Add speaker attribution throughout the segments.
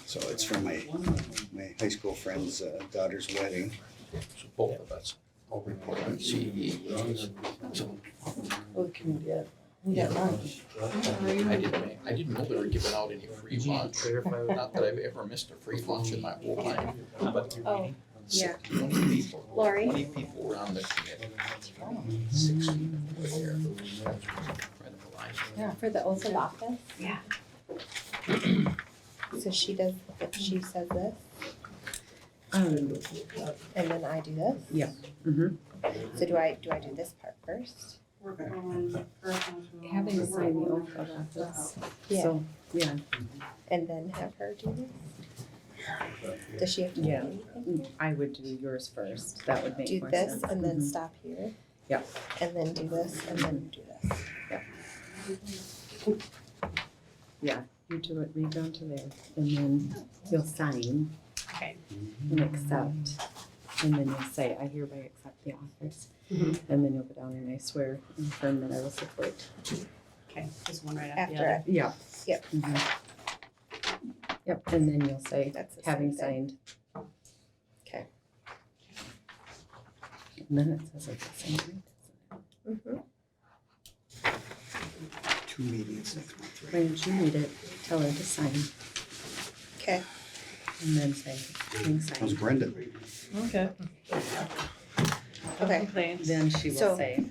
Speaker 1: So it's for my high school friend's daughter's wedding.
Speaker 2: So both of us will report on CE.
Speaker 3: What can we get? We got lunch.
Speaker 2: I didn't know they were giving out any free lunch. Not that I've ever missed a free lunch in my whole life, but
Speaker 4: Oh, yeah.
Speaker 2: 20 people.
Speaker 4: Lori?
Speaker 2: 20 people were on the committee. 60 were there. That's incredible.
Speaker 4: For the oath of office?
Speaker 3: Yeah.
Speaker 4: So she does, she says this,
Speaker 3: Um,
Speaker 4: and then I do this?
Speaker 3: yeah. Mm-hmm.
Speaker 4: So do I do this part first?
Speaker 3: Having to sign the oath of office.
Speaker 4: Yeah.
Speaker 3: So, yeah,
Speaker 4: And then have her do this? Does she have to do
Speaker 3: Yeah.
Speaker 4: anything?
Speaker 3: I would do yours first. That would make
Speaker 4: Do
Speaker 3: more
Speaker 4: this
Speaker 3: sense.
Speaker 4: and then
Speaker 3: Mhm.
Speaker 4: stop here?
Speaker 3: Yep.
Speaker 4: And then do this and then do this?
Speaker 3: Yeah, you do it, read down to there, and then you'll sign.
Speaker 4: Okay.
Speaker 3: And accept, and then you'll say, I hereby accept the office. And then you'll go down and I swear and affirm that I will support.
Speaker 5: Okay, just one right after the
Speaker 4: After
Speaker 5: other.
Speaker 4: it?
Speaker 3: Yeah.
Speaker 4: Yep.
Speaker 3: Mhm. Yep, and then you'll say,
Speaker 4: That's the
Speaker 3: having
Speaker 4: same thing.
Speaker 3: signed.
Speaker 4: Okay.
Speaker 3: And then it says it's the same, right?
Speaker 4: Mm-hmm.
Speaker 1: 2 meetings next month, right?
Speaker 3: When you read it, tell her to sign,
Speaker 4: Okay.
Speaker 3: and then say, having
Speaker 1: How's
Speaker 3: signed.
Speaker 1: Brenda?
Speaker 6: Okay.
Speaker 4: Okay.
Speaker 3: Then she
Speaker 4: So-
Speaker 3: will say,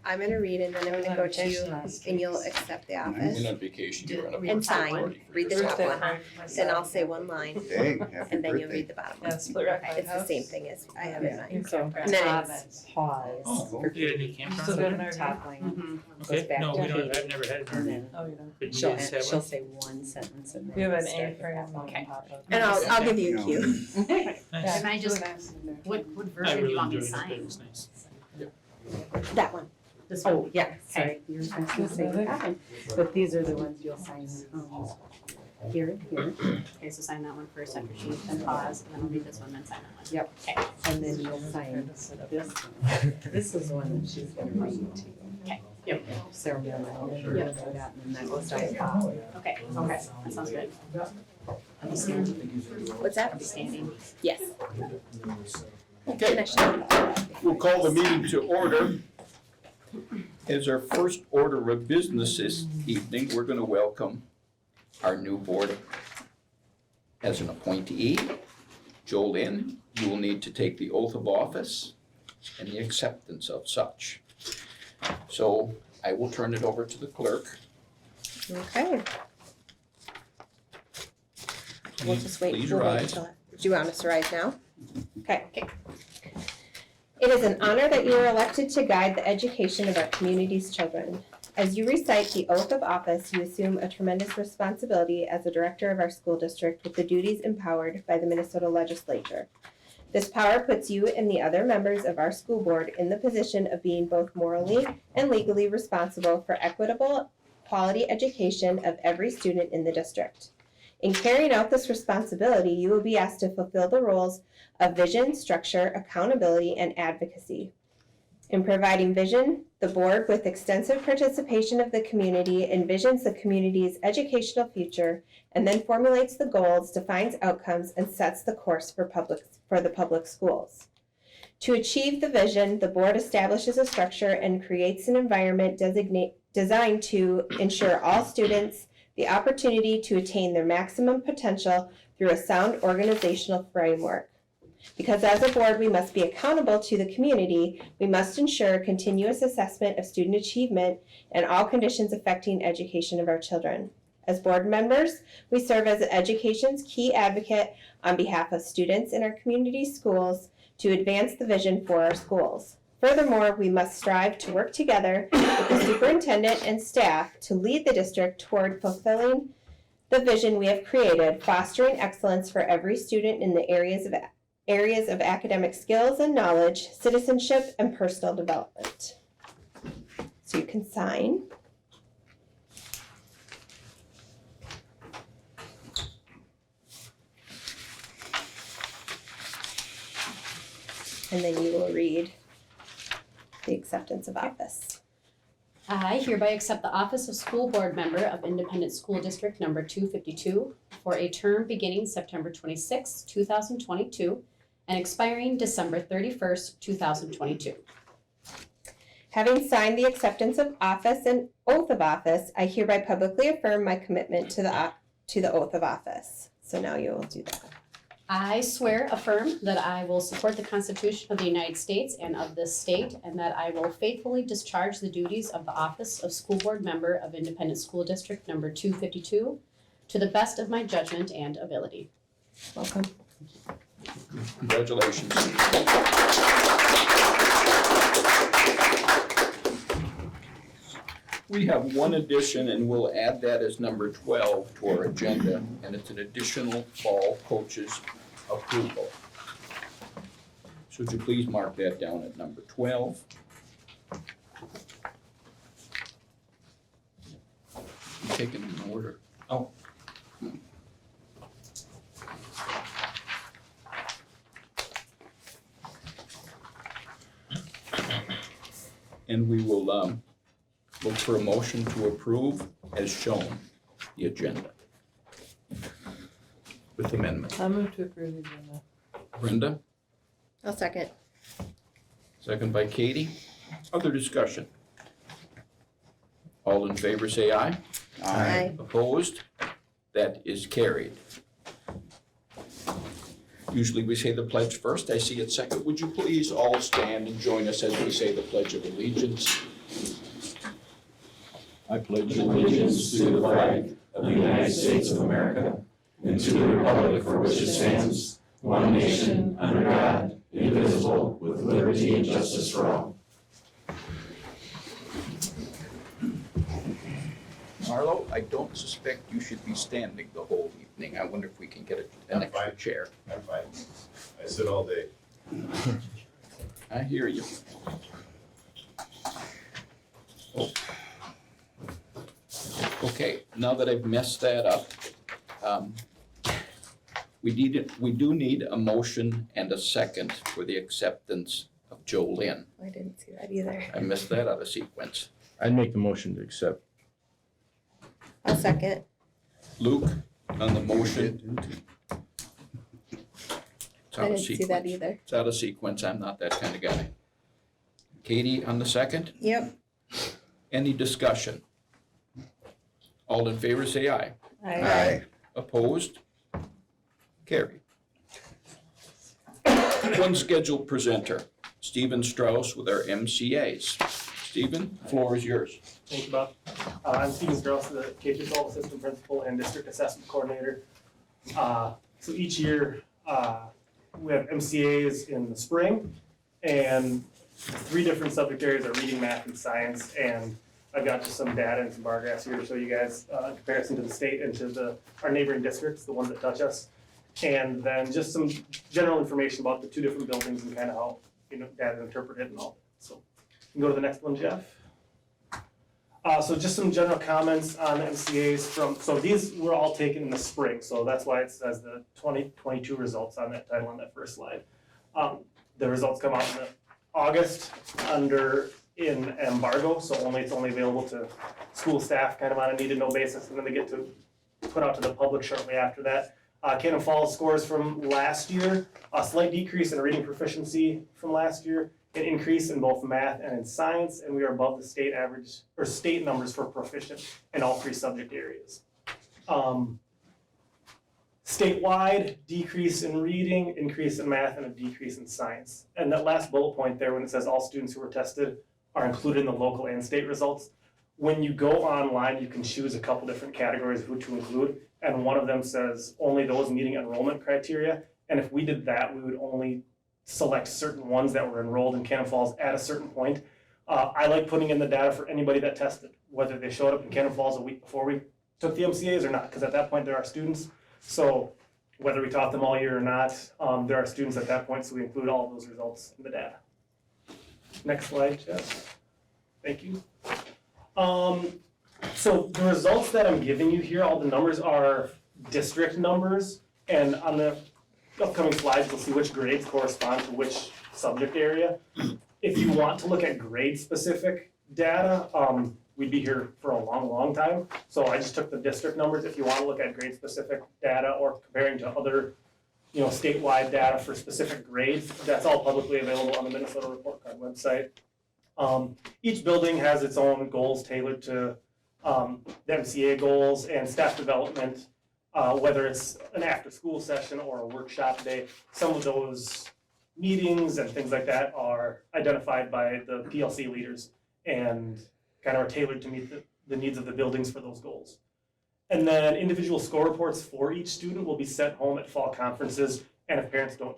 Speaker 4: I'm gonna read and then I'm gonna go to you and you'll accept the
Speaker 2: I'm
Speaker 4: office
Speaker 2: on vacation. You're on a
Speaker 4: and sign,
Speaker 2: party for
Speaker 4: read the
Speaker 2: your-
Speaker 4: top one. Then I'll say one line
Speaker 1: Hey, happy
Speaker 4: and then you'll
Speaker 1: birthday.
Speaker 4: read the bottom one.
Speaker 6: Yeah, split right by
Speaker 4: It's the
Speaker 6: house.
Speaker 4: same thing as I have in mine.
Speaker 3: so
Speaker 4: And then it's,
Speaker 3: pause.
Speaker 7: Oh, you had any campgrounds?
Speaker 6: Still got an RV?
Speaker 3: Top line goes
Speaker 7: Okay,
Speaker 3: back
Speaker 7: no,
Speaker 3: to
Speaker 7: we don't,
Speaker 3: Katie,
Speaker 7: I've never had an
Speaker 3: and
Speaker 7: RV.
Speaker 3: then
Speaker 6: Oh, you don't.
Speaker 7: But you
Speaker 3: she'll,
Speaker 7: guys have
Speaker 3: she'll
Speaker 7: one?
Speaker 3: say one sentence and then.
Speaker 6: We have an
Speaker 3: start with
Speaker 6: A-frame
Speaker 3: that.
Speaker 6: on
Speaker 5: Okay.
Speaker 6: top of.
Speaker 4: and I'll give you a
Speaker 1: No.
Speaker 4: cue.
Speaker 7: Nice.
Speaker 5: Can I just, what
Speaker 7: I
Speaker 5: version do
Speaker 7: really
Speaker 5: you want me
Speaker 7: enjoyed
Speaker 5: to
Speaker 7: it, but it
Speaker 5: sign?
Speaker 7: was nice.
Speaker 4: That one.
Speaker 5: This one?
Speaker 3: Oh, yeah, sorry, you're supposed to say that one, but these are the ones you'll sign, here and here,
Speaker 5: Okay, so sign that one first after she, then pause, and then I'll read this one, then sign that one.
Speaker 3: Yep.
Speaker 5: Okay,
Speaker 3: and then you'll sign this one. This is the one that she's gonna read to you.
Speaker 5: okay, yep,
Speaker 3: Ceremony, and then you're gonna do that, and then that goes down.
Speaker 5: okay, that sounds good. I'll be standing,
Speaker 4: What's
Speaker 5: I'll
Speaker 4: that?
Speaker 5: be standing.
Speaker 4: Yes.
Speaker 2: Okay, we'll call the meeting to order. As our first order of business this evening, we're going to welcome our new board as an appointee. Jolynn, you will need to take the oath of office and the acceptance of such. So I will turn it over to the clerk.
Speaker 4: Okay. We'll just wait.
Speaker 2: Please
Speaker 4: we'll wait
Speaker 2: rise.
Speaker 4: till- Do you want us to rise now? Okay. It is an honor that you are elected to guide the education of our community's children. As you recite the oath of office, you assume a tremendous responsibility as a director of our school district with the duties empowered by the Minnesota legislature. This power puts you and the other members of our school board in the position of being both morally and legally responsible for equitable, quality education of every student in the district. In carrying out this responsibility, you will be asked to fulfill the roles of vision, structure, accountability, and advocacy. In providing vision, the board, with extensive participation of the community, envisions the community's educational future and then formulates the goals, defines outcomes, and sets the course for the public schools. To achieve the vision, the board establishes a structure and creates an environment designed to ensure all students the opportunity to attain their maximum potential through a sound organizational framework. Because as a board, we must be accountable to the community, we must ensure continuous assessment of student achievement and all conditions affecting education of our children. As board members, we serve as education's key advocate on behalf of students in our community schools to advance the vision for our schools. Furthermore, we must strive to work together with the superintendent and staff to lead the district toward fulfilling the vision we have created, fostering excellence for every student in the areas of academic skills and knowledge, citizenship, and personal development. So you can sign. And then you will read the acceptance of office.
Speaker 5: I hereby accept the office of school board member of Independent School District Number 252 for a term beginning September 26, 2022 and expiring December 31st, 2022.
Speaker 4: Having signed the acceptance of office and oath of office, I hereby publicly affirm my commitment to the oath of office. So now you will do that.
Speaker 5: I swear affirm that I will support the Constitution of the United States and of this state, and that I will faithfully discharge the duties of the office of school board member of Independent School District Number 252 to the best of my judgment and ability.
Speaker 4: Welcome.
Speaker 2: Congratulations. We have one addition, and we'll add that as number 12 to our agenda, and it's an additional fall coaches approval. So would you please mark that down at number 12? I'm taking them in order. Oh. And we will look for a motion to approve as shown, the agenda. With amendment.
Speaker 3: I move to approve the agenda.
Speaker 2: Brenda,
Speaker 4: I'll second.
Speaker 2: second by Katie. Other discussion? All in favor say aye.
Speaker 4: Aye.
Speaker 2: Opposed? That is carried. Usually we say the pledge first. I see it second. Would you please all stand and join us as we say the Pledge of Allegiance? I pledge
Speaker 6: allegiance to the flag of the United States of America and to the republic for which it stands, one nation, under God, indivisible, with liberty and justice for all.
Speaker 2: Marlo, I don't suspect you should be standing the whole evening. I wonder if we can get an extra chair.
Speaker 8: I'm fine. I sit all day.
Speaker 2: I hear you. Oh. Okay, now that I've messed that up, we do need a motion and a second for the acceptance of Jolynn.
Speaker 4: I didn't see that either.
Speaker 2: I missed that out of sequence.
Speaker 9: I'd make the motion to accept.
Speaker 4: I'll second.
Speaker 2: Luke, on the motion. It's
Speaker 4: I
Speaker 2: out of
Speaker 4: didn't see that
Speaker 2: sequence.
Speaker 4: either.
Speaker 2: It's out of sequence. I'm not that kind of guy. Katie on the second.
Speaker 4: Yep.
Speaker 2: Any discussion? All in favor say aye.
Speaker 1: Aye.
Speaker 2: Opposed? Carried. One scheduled presenter, Stephen Strauss with our MCAs. Stephen, the floor is yours.
Speaker 10: Thank you, Bob. I'm Stephen Strauss, the K-12 Assistant Principal and District Assessment Coordinator. So each year, we have MCAs in the spring, and 3 different subject areas are reading, math, and science. And I've got just some data and some bar graphs here to show you guys in comparison to the state and to our neighboring districts, the ones that touch us. And then just some general information about the 2 different buildings and kind of how, data is interpreted and all. So you can go to the next one, Jeff. So just some general comments on the MCAs so these were all taken in the spring, so that's why it says the 2022 results on that title on that first slide. The results come out in August in embargo, so it's only available to school staff kind of on a need-to-know basis, and then they get to put out to the public shortly after that. Cannon Falls scores from last year, a slight decrease in reading proficiency from last year, an increase in both math and in science, and we are above the state average, or state numbers for proficient in all 3 subject areas. Statewide, decrease in reading, increase in math, and a decrease in science. And that last bullet point there, when it says all students who were tested are included in the local and state results, when you go online, you can choose a couple different categories of who to include, and one of them says only those meeting enrollment criteria. And if we did that, we would only select certain ones that were enrolled in Cannon Falls at a certain point. I like putting in the data for anybody that tested, whether they showed up in Cannon Falls a week before we took the MCAs or not, because at that point there are students. So whether we taught them all year or not, there are students at that point, so we include all of those results in the data. Next slide, Jeff. Thank you. So the results that I'm giving you here, all the numbers are district numbers, and on the upcoming slides, you'll see which grades correspond to which subject area. If you want to look at grade specific, data, we'd be here for a long, long time. So I just took the district numbers. If you want to look at grade-specific data or comparing to other, statewide data for specific grades, that's all publicly available on the Minnesota Report Card website. Each building has its own goals tailored to the MCA goals and staff development, whether it's an after-school session or a workshop day. Some of those meetings and things like that are identified by the PLC leaders and kind of are tailored to meet the needs of the buildings for those goals. And then individual score reports for each student will be sent home at fall conferences, and if parents don't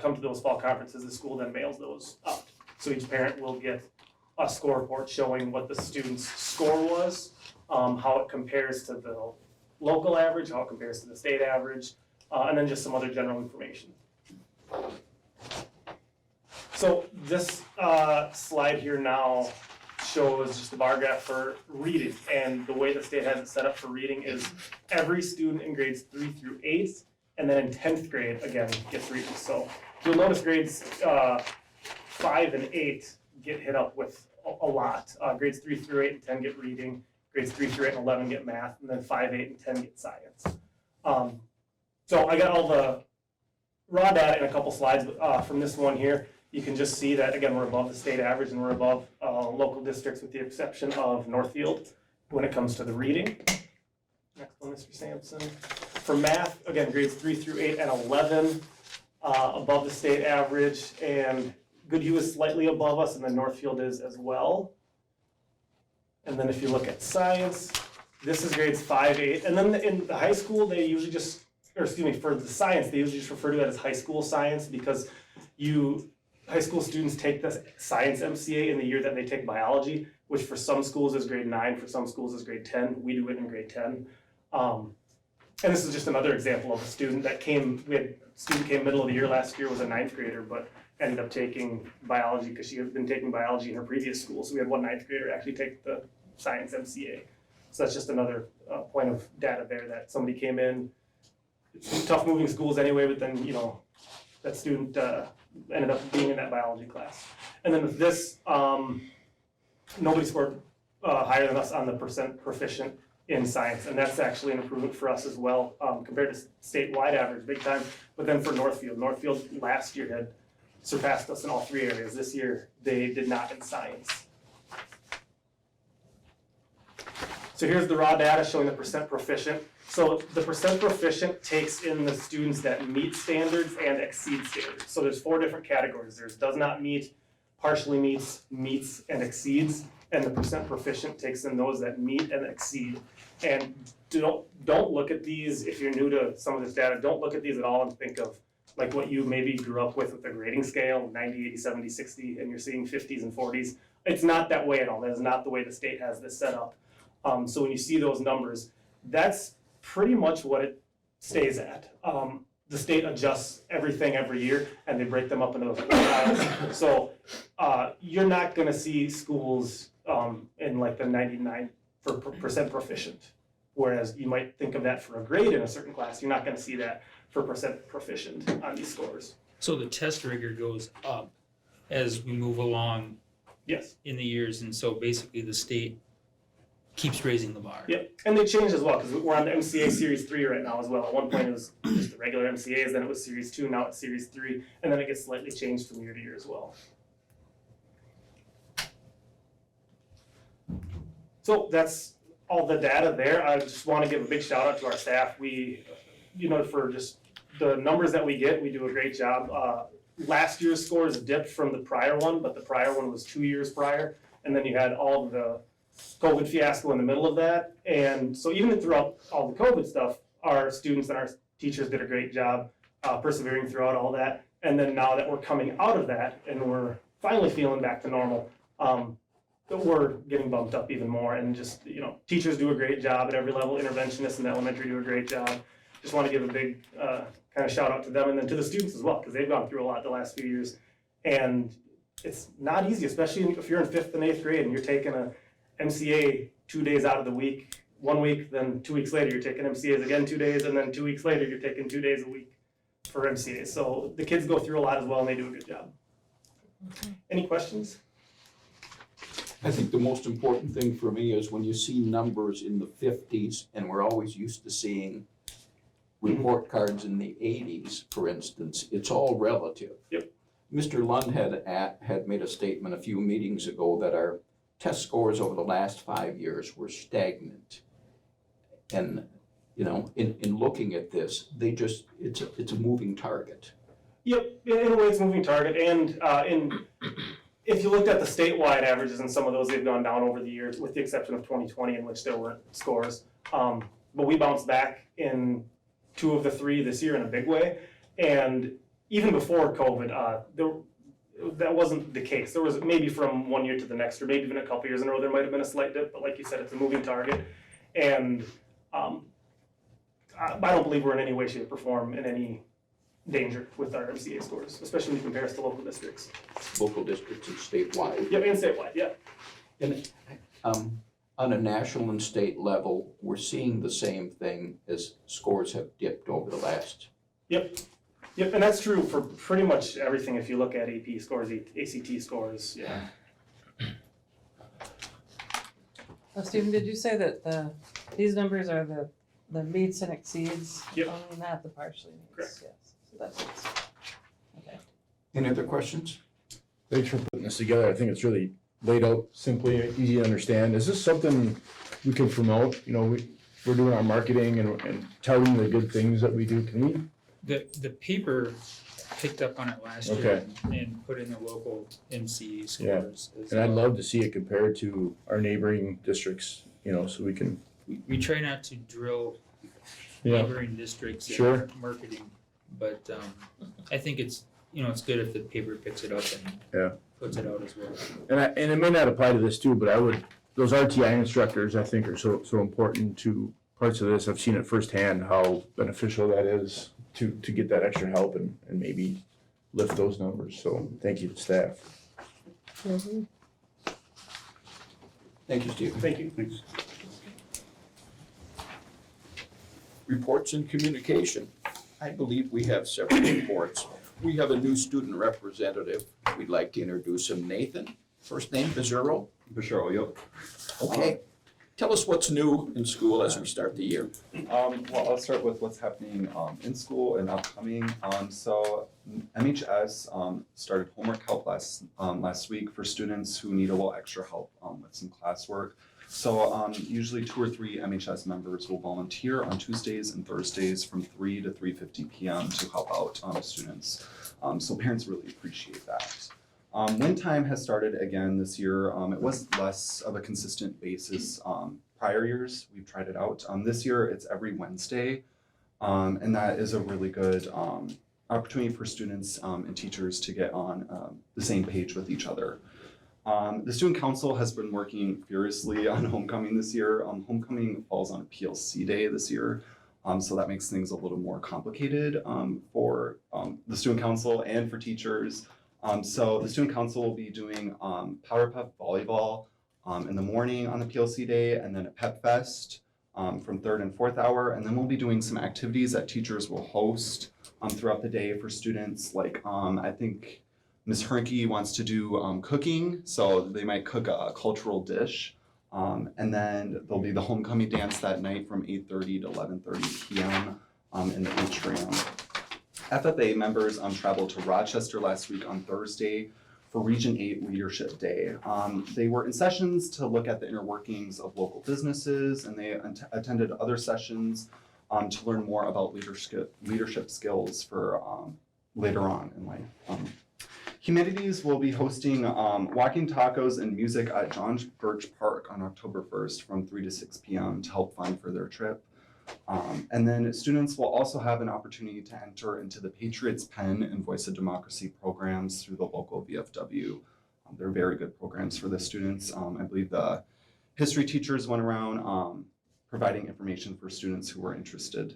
Speaker 10: come to those fall conferences, the school then mails those out. So each parent will get a score report showing what the student's score was, how it compares to the local average, how it compares to the state average, and then just some other general information. So this slide here now shows just a bar graph for reading, and the way the state has it set up for reading is every student in grades 3 through 8, and then in 10th grade, again, gets reading. So you'll notice grades 5 and 8 get hit up with a lot. Grades 3 through 8 and 10 get reading, grades 3 through 8 and 11 get math, and then 5, 8, and 10 get science. So I got all the raw data in a couple slides, but from this one here, you can just see that, again, we're above the state average and we're above local districts with the exception of Northfield when it comes to the reading. Next one, Mr. Sampson. For math, again, grades 3 through 8 and 11 above the state average, and Goodhue is slightly above us, and then Northfield is as well. And then if you look at science, this is grades 5, 8, and then in the high school, they usually just, for the science, they usually just refer to it as high school science because high school students take the science MCA in the year that they take biology, which for some schools is grade 9, for some schools is grade 10. We do it in grade 10. And this is just another example of a student that came, student came middle of the year last year, was a 9th grader, but ended up taking biology because she had been taking biology in her previous school. So we had one 9th grader actually take the science MCA. So that's just another point of data there that somebody came in. It's tough moving schools anyway, but then, that student ended up being in that biology class. And then with this, nobody scored higher than us on the percent proficient in science, and that's actually an improvement for us as well compared to statewide average, big time. But then for Northfield last year had surpassed us in all 3 areas. This year, they did not in science. So here's the raw data showing the percent proficient. So the percent proficient takes in the students that meet standards and exceed standards. So there's 4 different categories. There's does not meet, partially meets, meets, and exceeds. And the percent proficient takes in those that meet and exceed. And don't look at these, if you're new to some of this data, don't look at these at all and think of like what you maybe grew up with the grading scale, 90, 80, 70, 60, and you're seeing 50s and 40s. It's not that way at all. That is not the way the state has this set up. So when you see those numbers, that's pretty much what it stays at. The state adjusts everything every year, and they break them up into those quartiles. So you're not going to see schools in like the 99% proficient, whereas you might think of that for a grade in a certain class. You're not going to see that for percent proficient on these scores.
Speaker 7: So the test rigor goes up as we move along
Speaker 10: Yes.
Speaker 7: in the years, and so basically the state keeps raising the bar.
Speaker 10: Yep, and they changed as well, because we're on the MCA Series 3 right now as well. At one point it was just the regular MCAs, then it was Series 2, now it's Series 3, and then it gets slightly changed from year to year as well. So that's all the data there. I just want to give a big shout out to our staff. We, for just the numbers that we get, we do a great job. Last year's scores dipped from the prior one, but the prior one was 2 years prior, and then you had all of the COVID fiasco in the middle of that. And so even throughout all the COVID stuff, our students and our teachers did a great job persevering throughout all that. And then now that we're coming out of that and we're finally feeling back to normal, we're getting bumped up even more. And just, teachers do a great job at every level. Interventionists in elementary do a great job. Just want to give a big kind of shout out to them, and then to the students as well, because they've gone through a lot the last few years. And it's not easy, especially if you're in 5th and 8th grade and you're taking a MCA 2 days out of the week, 1 week, then 2 weeks later you're taking MCAs again 2 days, and then 2 weeks later you're taking 2 days a week for MCAs. So the kids go through a lot as well, and they do a good job. Any questions?
Speaker 2: I think the most important thing for me is when you see numbers in the 50s, and we're always used to seeing report cards in the 80s, for instance, it's all relative.
Speaker 10: Yep.
Speaker 2: Mr. Lund had made a statement a few meetings ago that our test scores over the last 5 years were stagnant. And, you know, in looking at this, it's a moving target.
Speaker 10: Yep, in a way it's a moving target, and if you looked at the statewide averages and some of those, they've gone down over the years, with the exception of 2020, in which there weren't scores. But we bounced back in 2 of the 3 this year in a big way, and even before COVID, that wasn't the case. There was maybe from one year to the next, or maybe even a couple years in a row, there might have been a slight dip, but like you said, it's a moving target, and I don't believe we're in any way, shape, or form in any danger with our MCA scores, especially when you compare us to local districts.
Speaker 2: Local districts and statewide.
Speaker 10: Yep, and statewide, yeah.
Speaker 2: And on a national and state level, we're seeing the same thing as scores have dipped over the last.
Speaker 10: Yep, and that's true for pretty much everything. If you look at AP scores, ACT scores, yeah.
Speaker 11: Stephen, did you say that these numbers are the meets and exceeds?
Speaker 10: Yep.
Speaker 11: Only not the partially meets?
Speaker 10: Correct.
Speaker 11: Yes. So that's, okay.
Speaker 2: Any other questions?
Speaker 9: Thanks for putting this together. I think it's really laid out simply, easy to understand. Is this something we can promote? You know, we're doing our marketing and touting the good things that we do. Can we?
Speaker 7: The paper picked up on it last year and put in the local MC scores.
Speaker 9: And I'd love to see it compared to our neighboring districts, you know, so we can.
Speaker 7: We try not to drill
Speaker 9: Yeah.
Speaker 7: neighboring districts in
Speaker 9: Sure.
Speaker 7: marketing, but I think it's good if the paper picks it up and puts it out as well.
Speaker 9: And it may not apply to this too, but those RTI instructors, I think, are so important to parts of this. I've seen it firsthand how beneficial that is to get that extra help and maybe lift those numbers. So thank you to staff.
Speaker 4: Mm-hmm.
Speaker 2: Thank you, Stephen.
Speaker 10: Thank you.
Speaker 1: Thanks.
Speaker 2: Reports and communication. I believe we have several reports. We have a new student representative. We'd like to introduce him. Nathan, first name Bizarro.
Speaker 12: Basharo, yep.
Speaker 2: Okay. Tell us what's new in school as we start the year.
Speaker 12: Well, I'll start with what's happening in school and upcoming. So MHS started homework help last week for students who need a little extra help with some classwork. So usually 2 or 3 MHS members will volunteer on Tuesdays and Thursdays from 3 to 3:50 p.m. to help out students. So parents really appreciate that. Wind time has started again this year. It was less of a consistent basis prior years. We've tried it out. This year it's every Wednesday, and that is a really good opportunity for students and teachers to get on the same page with each other. The student council has been working furiously on homecoming this year. Homecoming falls on a PLC day this year, so that makes things a little more complicated for the student council and for teachers. So the student council will be doing Power Puff volleyball in the morning on the PLC day, and then a Pep Fest from 3rd and 4th hour, and then we'll be doing some activities that teachers will host throughout the day for students. Like I think Ms. Hernke wants to do cooking, so they might cook a cultural dish. And then there'll be the homecoming dance that night from 8:30 to 11:30 p.m. In the atrium. FFA members traveled to Rochester last week on Thursday for Region 8 Leadership Day. They were in sessions to look at the inner workings of local businesses, and they attended other sessions to learn more about leadership skills for later on in life. Humanities will be hosting walking tacos and music at John Birch Park on October 1st from 3 to 6 p.m. to help fund for their trip. And then students will also have an opportunity to enter into the Patriots Pen and Voice of Democracy programs through the local VFW. They're very good programs for the students. I believe the history teachers went around providing information for students who were interested.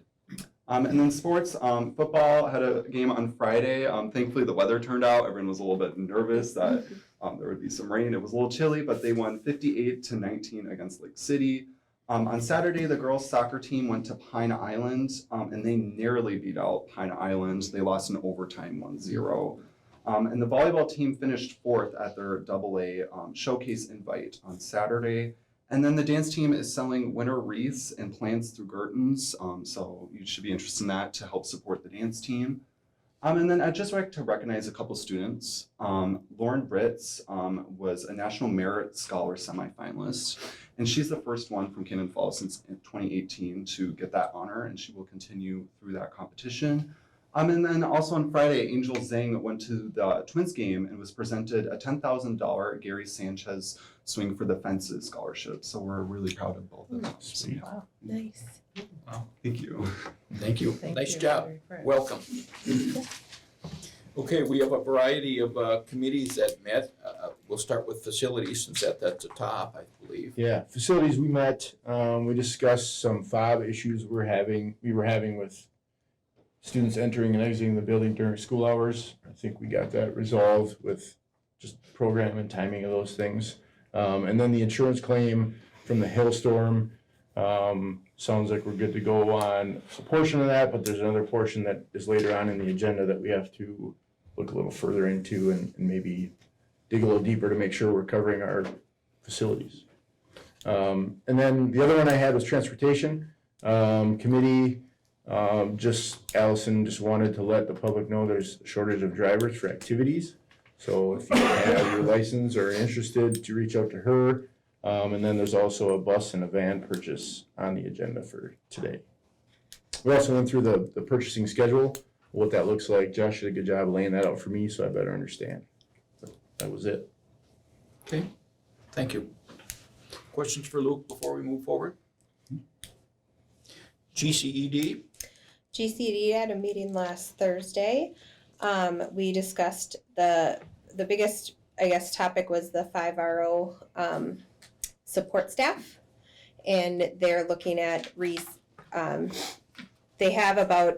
Speaker 12: And then sports, football had a game on Friday. Thankfully the weather turned out. Everyone was a little bit nervous that there would be some rain. It was a little chilly, but they won 58-19 against Lake City. On Saturday, the girls soccer team went to Pine Island, and they narrowly beat out Pine Island. They lost in overtime 1-0. And the volleyball team finished 4th at their AA showcase invite on Saturday. And then the dance team is selling winter wreaths and plants through Gertens, so you should be interested in that to help support the dance team. And then I'd just like to recognize a couple students. Lauren Britz was a National Merit Scholar semifinalist, and she's the first one from Cannon Falls since 2018 to get that honor, and she will continue through that competition. And then also on Friday, Angel Zhang went to the Twins game and was presented a $10,000 Gary Sanchez Swing for the Fences scholarship. So we're really proud of both of them. So, yeah.
Speaker 11: Wow.
Speaker 4: Nice.
Speaker 12: Thank you.
Speaker 2: Thank you.
Speaker 11: Thank
Speaker 2: Nice
Speaker 11: you.
Speaker 2: job.
Speaker 11: Very fresh.
Speaker 2: Welcome. Okay, we have a variety of committees that met. We'll start with facilities since that's at the top, I believe.
Speaker 9: Yeah, facilities, we met, we discussed some fob issues we were having with students entering and exiting the building during school hours. I think we got that resolved with just program and timing of those things. And then the insurance claim from the hailstorm, sounds like we're good to go on a portion of that, but there's another portion that is later on in the agenda that we have to look a little further into and maybe dig a little deeper to make sure we're covering our facilities. And then the other one I had was transportation committee. Allison just wanted to let the public know there's a shortage of drivers for activities. So if you have your license or are interested, to reach out to her. And then there's also a bus and a van purchase on the agenda for today. We also went through the purchasing schedule, what that looks like. Josh did a good job laying that out for me, so I better understand. But that was it.
Speaker 2: Okay, thank you. Questions for Luke before we move forward? GCED?
Speaker 4: GCD had a meeting last Thursday. We discussed the biggest, I guess, topic was the 5RO support staff, and they're looking at they have about,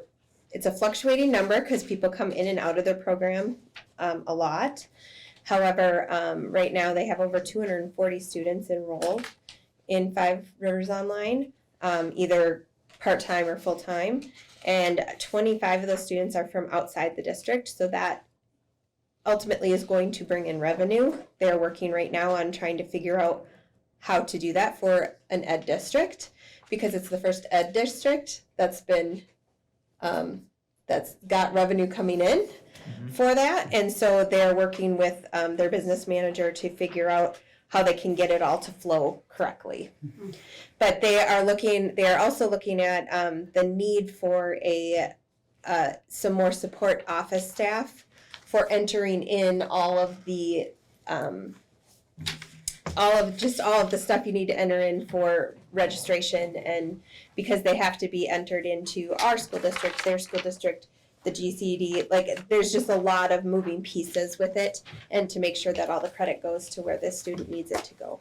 Speaker 4: it's a fluctuating number because people come in and out of their program a lot. However, right now they have over 240 students enrolled in Five Rivers Online, either part-time or full-time, and 25 of those students are from outside the district, so that ultimately is going to bring in revenue. They're working right now on trying to figure out how to do that for an ed district, because it's the first ed district that's been that's got revenue coming in for that, and so they're working with their business manager to figure out how they can get it all to flow correctly. But they are also looking at the need for some more support office staff for entering in all of the stuff you need to enter in for registration, and because they have to be entered into our school district, their school district, the GCD, like there's just a lot of moving pieces with it, and to make sure that all the credit goes to where the student needs it to go.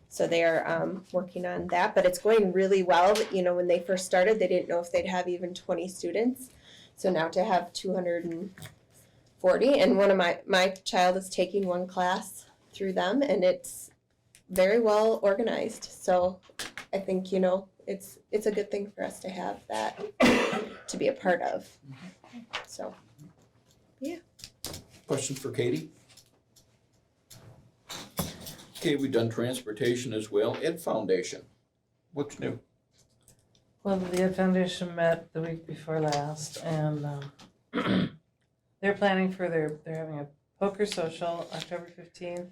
Speaker 4: So they are working on that, but it's going really well. You know, when they first started, they didn't know if they'd have even 20 students. So now to have 240, and one of my child is taking one class through them, and it's very well organized. So I think, you know, it's a good thing for us to have that to be a part of. So, yeah.
Speaker 2: Question for Katie? Okay, we've done transportation as well. Ed Foundation, what's new?
Speaker 11: Well, the Ed Foundation met the week before last, and they're planning for they're having a poker social October 15th.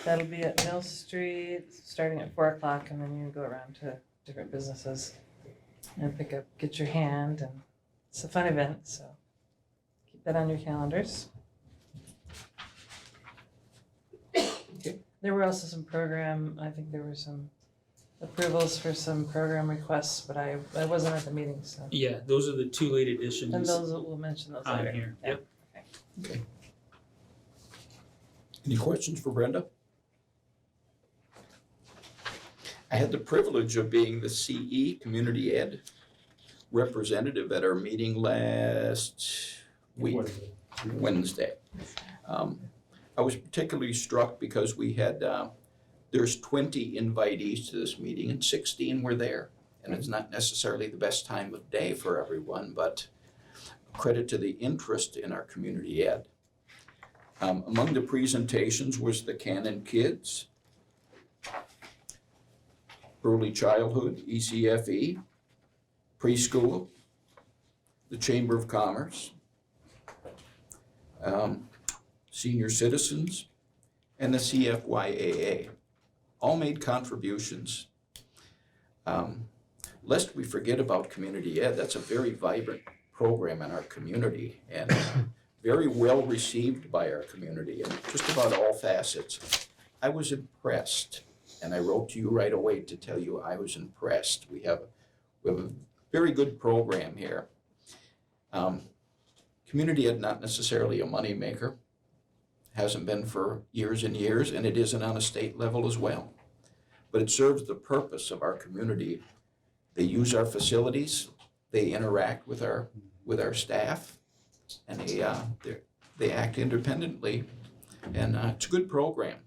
Speaker 11: That'll be at Mill Street, starting at 4 o'clock, and then you can go around to different businesses and get your hand, and it's a fun event, so keep that on your calendars.
Speaker 2: Okay.
Speaker 11: There were also some I think there were some approvals for some program requests, but I wasn't at the meeting, so.
Speaker 7: Yeah, those are the two late additions
Speaker 11: And those, we'll mention those
Speaker 7: on
Speaker 11: later.
Speaker 7: here.
Speaker 11: Yeah.
Speaker 7: Yep.
Speaker 2: Okay. Any questions for Brenda? I had the privilege of being the CE, Community Ed, representative at our meeting last week, Wednesday. I was particularly struck because we had, there's 20 invitees to this meeting and 16 were there. And it's not necessarily the best time of day for everyone, but credit to the interest in our community ed. Among the presentations was the Canon Kids, Early Childhood, ECFE, Preschool, the Chamber of Commerce, Senior Citizens, and the CFYAA. All made contributions. Lest we forget about community ed, that's a very vibrant program in our community and very well received by our community in just about all facets. I was impressed, and I wrote to you right away to tell you I was impressed. We have a very good program here. Community ed, not necessarily a moneymaker, hasn't been for years and years, and it isn't on a state level as well. But it serves the purpose of our community. They use our facilities, they interact with our staff, and they act independently, and it's a good program.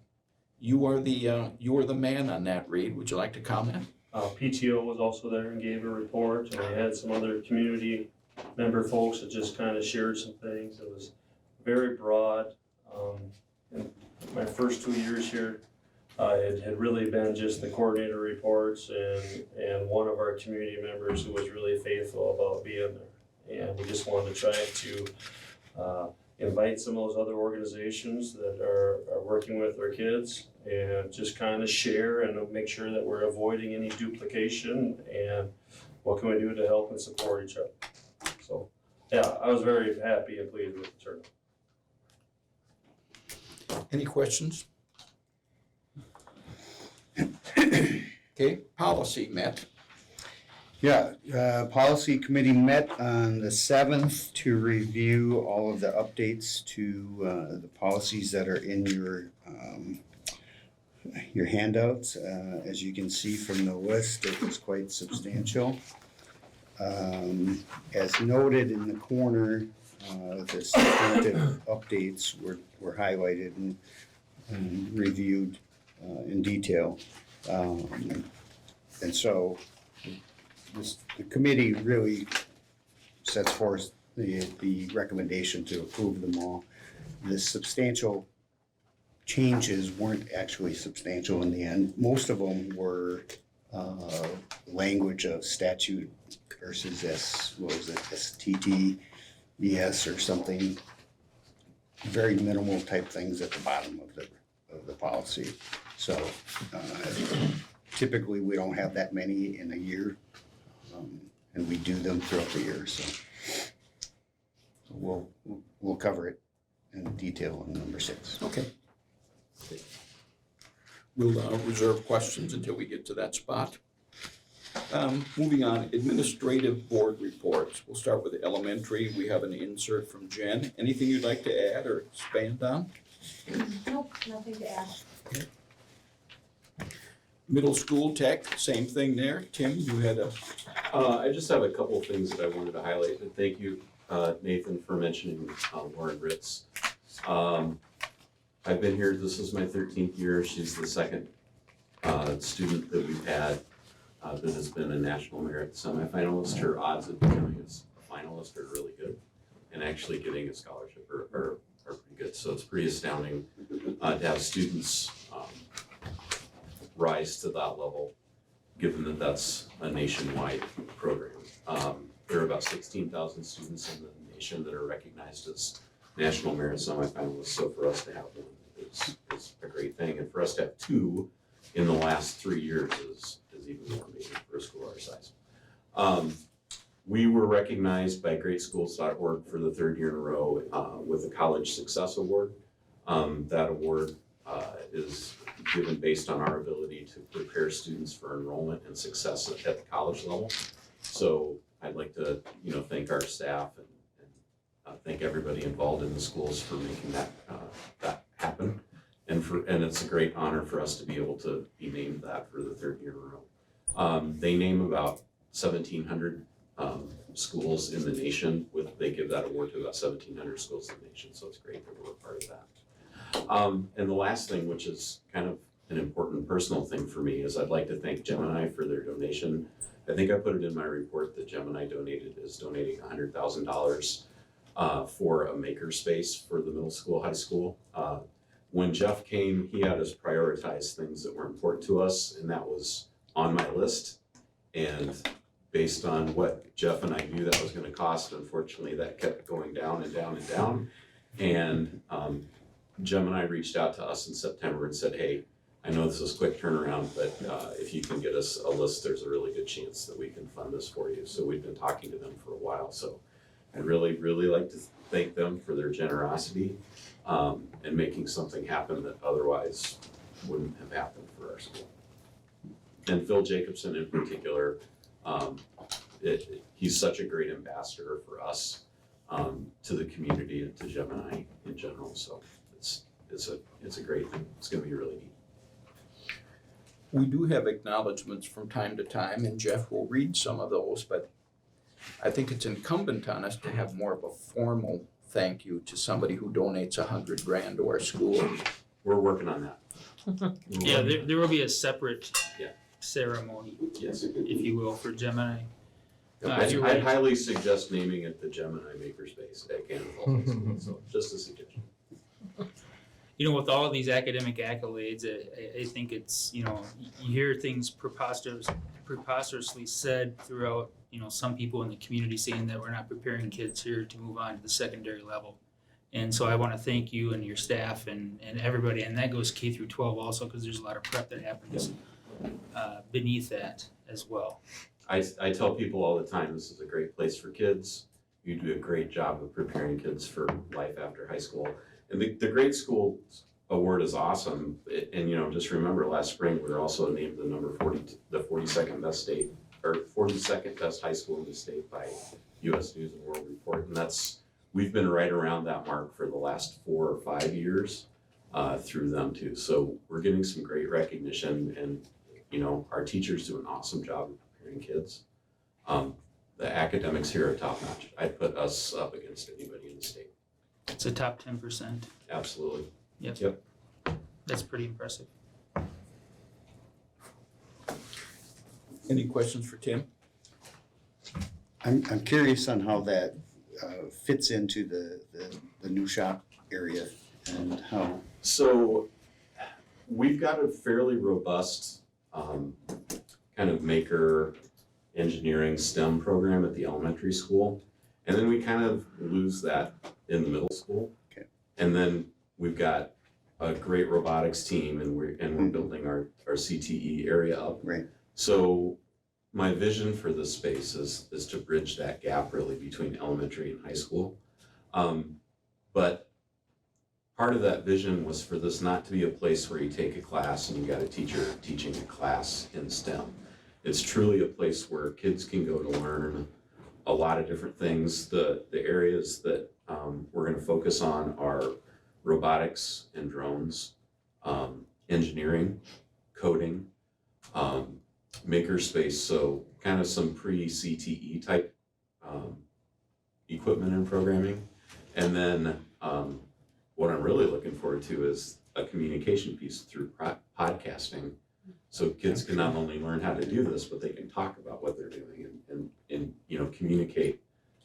Speaker 2: You are the man on that, Reed. Would you like to comment?
Speaker 13: PTO was also there and gave a report, and we had some other community member folks that just kind of shared some things. It was very broad. In my first 2 years here, it had really been just the coordinator reports and one of our community members who was really faithful about being there. And we just wanted to try to invite some of those other organizations that are working with our kids and just kind of share and make sure that we're avoiding any duplication and what can we do to help and support each other. So, yeah, I was very happy and pleased with the turnout.
Speaker 2: Any questions? Okay, policy met.
Speaker 1: Yeah, policy committee met on the 7th to review all of the updates to the policies that are in your handouts. As you can see from the list, it was quite substantial. As noted in the corner, the substantive updates were highlighted and reviewed in detail. And so the committee really sets forth the recommendation to approve them all. The substantial changes weren't actually substantial in the end. Most of them were language of statute versus STTBS or something. Very minimal type things at the bottom of the policy. So typically we don't have that many in a year, and we do them throughout the year. So we'll cover it in detail in number 6.
Speaker 2: Okay. We'll reserve questions until we get to that spot. Moving on, administrative board reports. We'll start with elementary. We have an insert from Jen. Anything you'd like to add or expand on?
Speaker 5: Nope, nothing to add.
Speaker 2: Okay. Middle school tech, same thing there. Tim, you had a...
Speaker 6: I just have a couple of things that I wanted to highlight, and thank you, Nathan, for mentioning Lauren Ritz. I've been here, this is my 13th year. She's the second student that we've had that has been a national merit semifinalist. Her odds of becoming a finalist are really good, and actually getting a scholarship are pretty good. So it's pretty astounding to have students rise to that level, given that that's a nationwide program. There are about 16,000 students in the nation that are recognized as national merit semifinalists, so for us to have one is a great thing, and for us to have 2 in the last 3 years is even more amazing for a school our size. We were recognized by greatschools.org for the 3rd year in a row with the College Success Award. That award is given based on our ability to prepare students for enrollment and success at the college level. So I'd like to, thank our staff and thank everybody involved in the schools for making that happen. And it's a great honor for us to be able to be named that for the 3rd year in a row. They name about 1,700 schools in the nation. They give that award to about 1,700 schools in the nation, so it's great that we're a part of that. And the last thing, which is kind of an important personal thing for me, is I'd like to thank Gemini for their donation. I think I put it in my report that Gemini is donating $100,000 for a makerspace for the middle school, high school. When Jeff came, he had us prioritize things that were important to us, and that was on my list. And based on what Jeff and I knew that was gonna cost, unfortunately, that kept going down and down and down. And Gemini reached out to us in September and said, hey, I know this is quick turnaround, but if you can get us a list, there's a really good chance that we can fund this for you. So we've been talking to them for a while. So I'd really, really like to thank them for their generosity and making something happen that otherwise wouldn't have happened for our school. And Phil Jacobson in particular, he's such a great ambassador for us, to the community and to Gemini in general. So it's a great thing. It's gonna be really neat.
Speaker 2: We do have acknowledgements from time to time, and Jeff will read some of those, but I think it's incumbent on us to have more of a formal thank you to somebody who donates $100,000 to our school.
Speaker 6: We're working on that.
Speaker 7: Yeah, there will be a separate
Speaker 6: Yeah.
Speaker 7: ceremony,
Speaker 6: Yes.
Speaker 7: if you will, for Gemini.
Speaker 6: I'd highly suggest naming it the Gemini Makerspace at Cannon Falls High School, so just a suggestion.
Speaker 7: You know, with all of these academic accolades, I think it's, you know, you hear things preposterously said throughout, you know, some people in the community saying that we're not preparing kids here to move on to the secondary level. And so I want to thank you and your staff and everybody, and that goes K through 12 also, because there's a lot of prep that happens beneath that as well.
Speaker 6: I tell people all the time, this is a great place for kids. You do a great job of preparing kids for life after high school. And the Great School Award is awesome. And, you know, just remember last spring, we were also named the 42nd best state, or 42nd best high school in the state by US News and World Report. And we've been right around that mark for the last 4 or 5 years through them too. So we're getting some great recognition, and, you know, our teachers do an awesome job of preparing kids. The academics here are top notch. I'd put us up against anybody in the state.
Speaker 7: It's a top 10%.
Speaker 6: Absolutely.
Speaker 7: Yep. That's pretty impressive.
Speaker 2: Any questions for Tim?
Speaker 1: I'm curious on how that fits into the new shop area and how.
Speaker 6: So we've got a fairly robust kind of maker engineering STEM program at the elementary school. And then we kind of lose that in the middle school.
Speaker 1: Okay.
Speaker 6: And then we've got a great robotics team, and we're building our CTE area up.
Speaker 1: Right.
Speaker 6: So my vision for this space is to bridge that gap really between elementary and high school. But part of that vision was for this not to be a place where you take a class and you got a teacher teaching a class in STEM. It's truly a place where kids can go to learn a lot of different things. The areas that we're going to focus on are robotics and drones, engineering, coding, makerspace, so kind of some pre-CTE type equipment and programming. And then what I'm really looking forward to is a communication piece through podcasting. So kids can not only learn how to do this, but they can talk about what they're doing and you know, communicate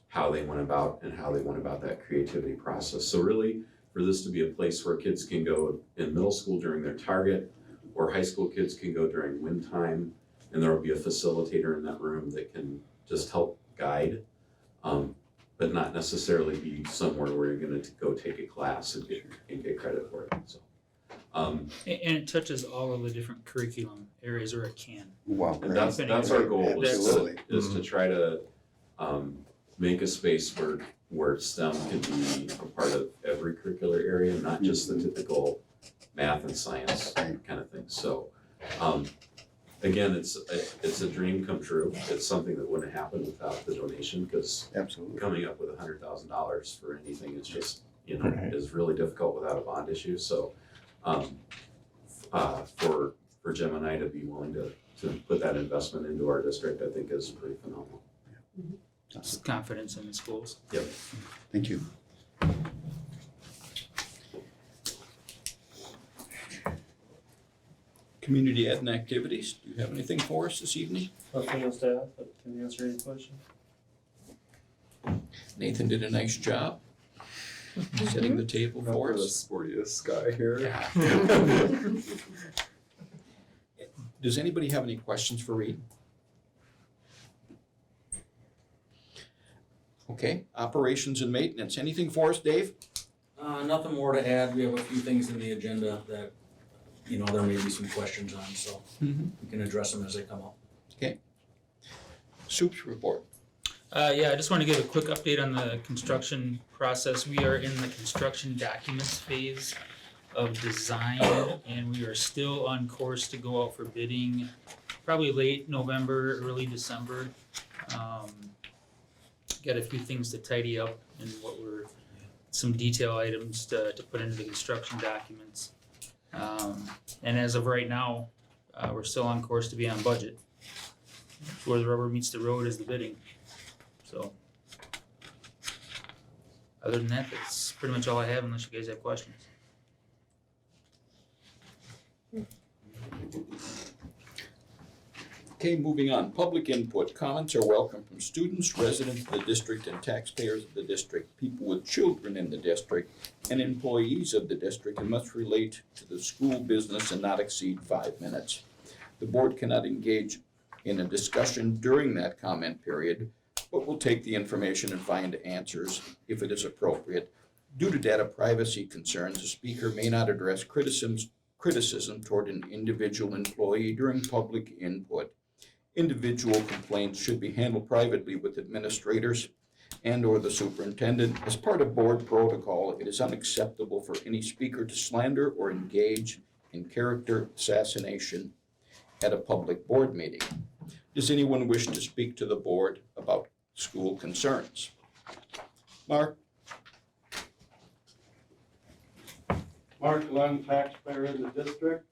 Speaker 6: how they went about that creativity process. So really, for this to be a place where kids can go in middle school during their target, or high school kids can go during win time, and there will be a facilitator in that room that can just help guide, but not necessarily be somewhere where you're going to go take a class and get credit for it. So.
Speaker 7: And it touches all of the different curriculum areas, or it can.
Speaker 1: Wow.
Speaker 6: And that's our goal,
Speaker 1: Absolutely.
Speaker 6: is to try to make a space where STEM can be a part of every curricular area, not just the typical math and science kind of thing. So again, it's a dream come true. It's something that wouldn't happen without the donation, because
Speaker 1: Absolutely.
Speaker 6: coming up with $100,000 for anything is just, you know, is really difficult without a bond issue. So for Gemini to be willing to put that investment into our district, I think is pretty phenomenal.
Speaker 7: Just confidence in the schools.
Speaker 6: Yep.
Speaker 1: Thank you.
Speaker 2: Community ed and activities. Do you have anything for us this evening?
Speaker 13: Nothing on staff, but can you answer any question?
Speaker 2: Nathan did a nice job setting the table
Speaker 12: Not
Speaker 2: for
Speaker 12: the
Speaker 2: us.
Speaker 12: sportiest guy here.
Speaker 2: Yeah. Does anybody have any questions for Reed? Okay, operations and maintenance, anything for us, Dave?
Speaker 14: Nothing more to add. We have a few things in the agenda that, there may be some questions on, so we can address them as they come up.
Speaker 2: Soup's report.
Speaker 7: Yeah, I just want to give a quick update on the construction process. We are in the construction documents phase of design, and we are still on course to go out for bidding, probably late November, early December. Got a few things to tidy up and some detail items to put into the construction documents. And as of right now, we're still on course to be on budget. Where the rubber meets the road is the bidding. So, other than that, that's pretty much all I have unless you guys have questions.
Speaker 2: Okay, moving on, public input. Comments are welcome from students, residents of the district, and taxpayers of the district, people with children in the district, and employees of the district, and must relate to the school business and not exceed 5 minutes. The board cannot engage in a discussion during that comment period, but will take the information and find answers if it is appropriate. Due to data privacy concerns, the speaker may not address criticism toward an individual employee during public input. Individual complaints should be handled privately with administrators and/or the superintendent. As part of board protocol, it is unacceptable for any speaker to slander or engage in character assassination at a public board meeting. Does anyone wish to speak to the board about school concerns? Mark?
Speaker 15: Mark Lund, taxpayer in the district.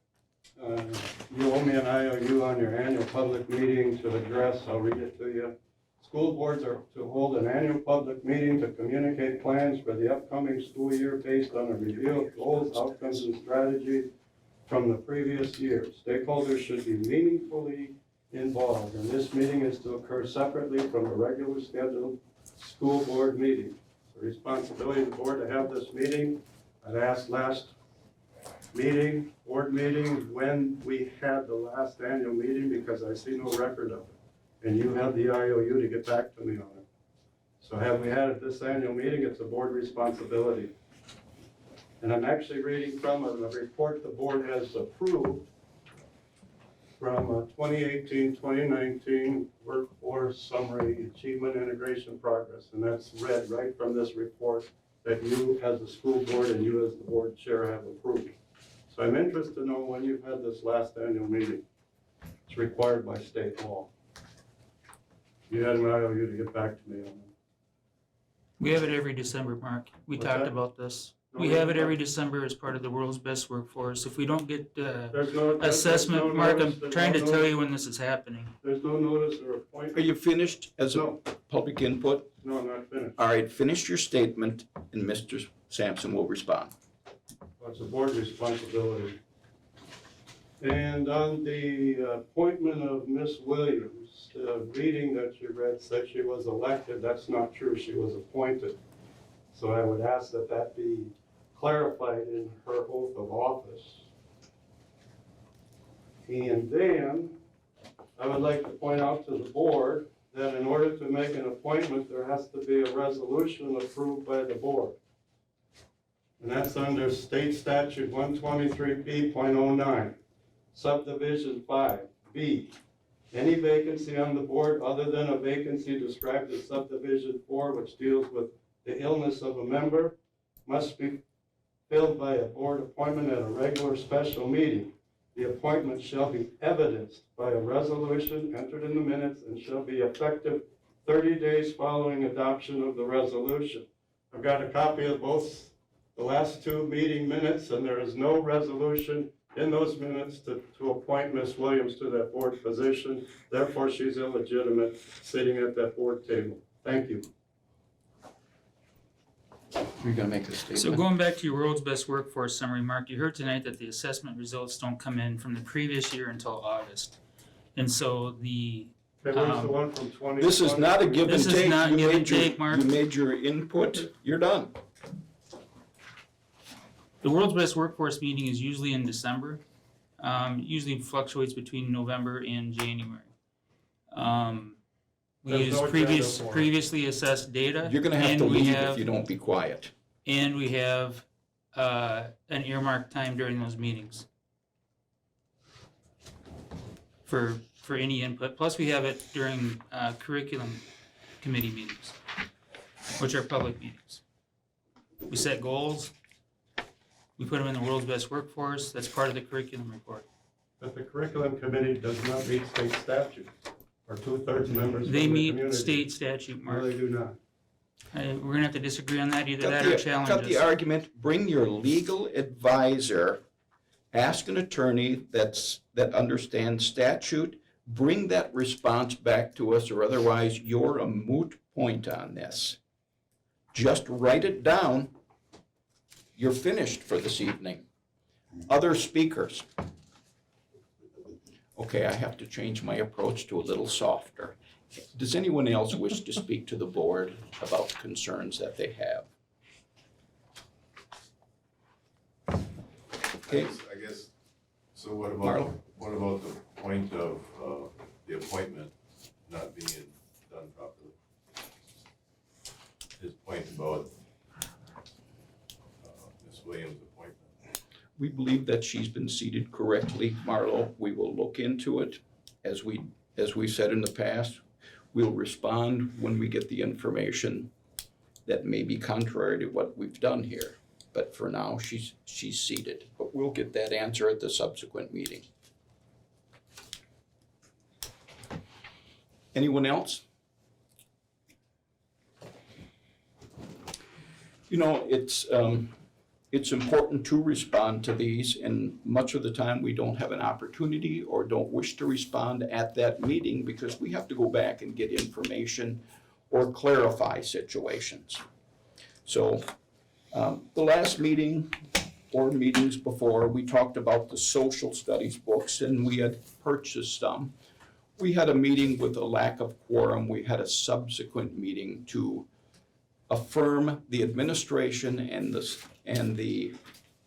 Speaker 15: You owe me an IOU on your annual public meeting to address, I'll read it to you. School boards are to hold an annual public meeting to communicate plans for the upcoming school year based on a review of goals, outcomes, and strategy from the previous year. Stakeholders should be meaningfully involved, and this meeting is to occur separately from a regular scheduled school board meeting. It's the responsibility of the board to have this meeting. I'd asked last board meeting, when we had the last annual meeting, because I see no record of it. And you have the IOU to get back to me on it. So have we had it this annual meeting? It's a board responsibility. And I'm actually reading from a report the board has approved from 2018-2019 Workforce Summary Achievement Integration Progress. And that's read right from this report that you as the school board and you as the board chair have approved. So I'm interested to know when you've had this last annual meeting. It's required by state law. You had an IOU to get back to me on it.
Speaker 7: We have it every December, Mark. We
Speaker 15: What's
Speaker 7: talked
Speaker 15: that?
Speaker 7: about this.
Speaker 15: No,
Speaker 7: We
Speaker 15: we
Speaker 7: have it
Speaker 15: don't.
Speaker 7: every December as part of the world's best workforce. If we don't get
Speaker 15: There's no
Speaker 7: assessment, Mark,
Speaker 15: notice,
Speaker 7: I'm
Speaker 15: there's
Speaker 7: trying
Speaker 15: no
Speaker 7: to tell
Speaker 15: notice.
Speaker 7: you when this is happening.
Speaker 15: There's no notice or
Speaker 2: Are
Speaker 15: appointment.
Speaker 2: you finished as a
Speaker 15: No,
Speaker 2: public input?
Speaker 15: no, I'm not finished.
Speaker 2: All right, finish your statement and Mr. Sampson will respond.
Speaker 15: It's a board responsibility. And on the appointment of Miss Williams, the reading that you read said she was elected. That's not true. She was appointed. So I would ask that that be clarified in her oath of office. And then I would like to point out to the board that in order to make an appointment, there has to be a resolution approved by the board. And that's under state statute 123P.09, subdivision 5B. Any vacancy on the board other than a vacancy described as subdivision 4, which deals with the illness of a member, must be filled by a board appointment at a regular special meeting. The appointment shall be evidenced by a resolution entered in the minutes and shall be effective 30 days following adoption of the resolution. I've got a copy of both the last two meeting minutes, and there is no resolution in those minutes to appoint Ms. Williams to that board position. Therefore, she's illegitimate sitting at that board table. Thank you.
Speaker 2: You're gonna make a statement.
Speaker 7: So going back to your world's best workforce summary, Mark, you heard tonight that the assessment results don't come in from the previous year until August. And so the
Speaker 15: Okay, where's the one from 2020?
Speaker 2: This is not a give and
Speaker 7: This is
Speaker 2: take.
Speaker 7: not
Speaker 2: You
Speaker 7: give and
Speaker 2: made your-
Speaker 7: take, Mark.
Speaker 2: You made your input, you're done.
Speaker 7: The World's Best Workforce meeting is usually in December. Usually fluctuates between November and January. We
Speaker 15: There's
Speaker 7: use
Speaker 15: no agenda for it.
Speaker 7: previously assessed data.
Speaker 2: You're gonna have
Speaker 7: and
Speaker 2: to
Speaker 7: we
Speaker 2: leave if
Speaker 7: have-
Speaker 2: you don't be quiet.
Speaker 7: And we have an earmarked time during those meetings for any input. Plus, we have it during curriculum committee meetings, which are public meetings. We set goals. We put them in the World's Best Workforce. That's part of the curriculum report.
Speaker 15: But the curriculum committee does not meet state statute, or 2/3 members from the
Speaker 7: They
Speaker 15: community.
Speaker 7: meet state statute,
Speaker 15: No,
Speaker 7: Mark.
Speaker 15: they do not.
Speaker 7: We're gonna have to disagree on that, either
Speaker 2: Cut
Speaker 7: that or
Speaker 2: the
Speaker 7: challenge us.
Speaker 2: argument, bring your legal advisor, ask an attorney that understands statute, bring that response back to us, or otherwise you're a moot point on this. Just write it down. You're finished for this evening. Other speakers. Okay, I have to change my approach to a little softer. Does anyone else wish to speak to the board about concerns that they have? Okay.
Speaker 8: I guess, so what
Speaker 2: Marlo?
Speaker 8: about the point of, the appointment not being done properly? His point about, Ms. Williams' appointment.
Speaker 2: We believe that she's been seated correctly, Marlo. We will look into it. As we said in the past, we'll respond when we get the information that may be contrary to what we've done here. But for now, she's seated. But we'll get that answer at the subsequent meeting. Anyone else? You know, it's important to respond to these, and much of the time we don't have an opportunity or don't wish to respond at that meeting because we have to go back and get information or clarify situations. So the last meeting or meetings before, we talked about the social studies books and we had purchased some. We had a meeting with a lack of quorum. We had a subsequent meeting to affirm the administration and the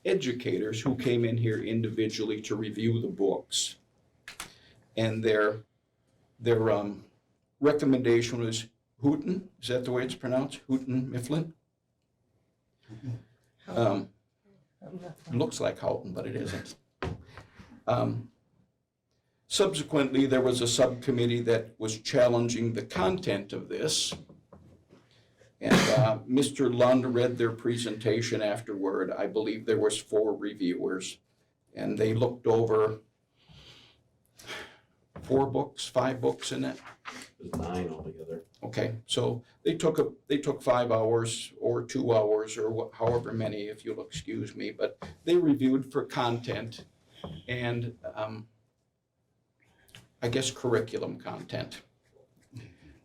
Speaker 2: educators who came in here individually to review the books. And their recommendation was Houghton, is that the way it's pronounced? Houghton Mifflin? Looks like Houghton, but it isn't. Subsequently, there was a subcommittee that was challenging the content of this. And Mr. Lund read their presentation afterward. I believe there was 4 reviewers, and they looked over 4 books, 5 books in it.
Speaker 6: There's 9 altogether.
Speaker 2: Okay, so they took 5 hours or 2 hours or however many, if you'll excuse me, but they reviewed for content and I guess curriculum content.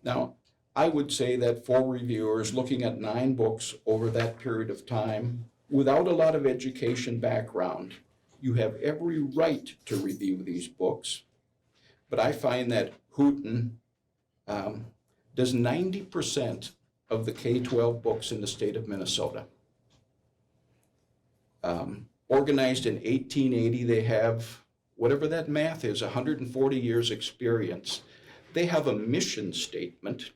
Speaker 2: Now, I would say that 4 reviewers looking at 9 books over that period of time, without a lot of education background, you have every right to review these books. But I find that Houghton does 90% of the K-12 books in the state of Minnesota. Organized in 1880, they have, whatever that math is, 140 years experience. They have a mission statement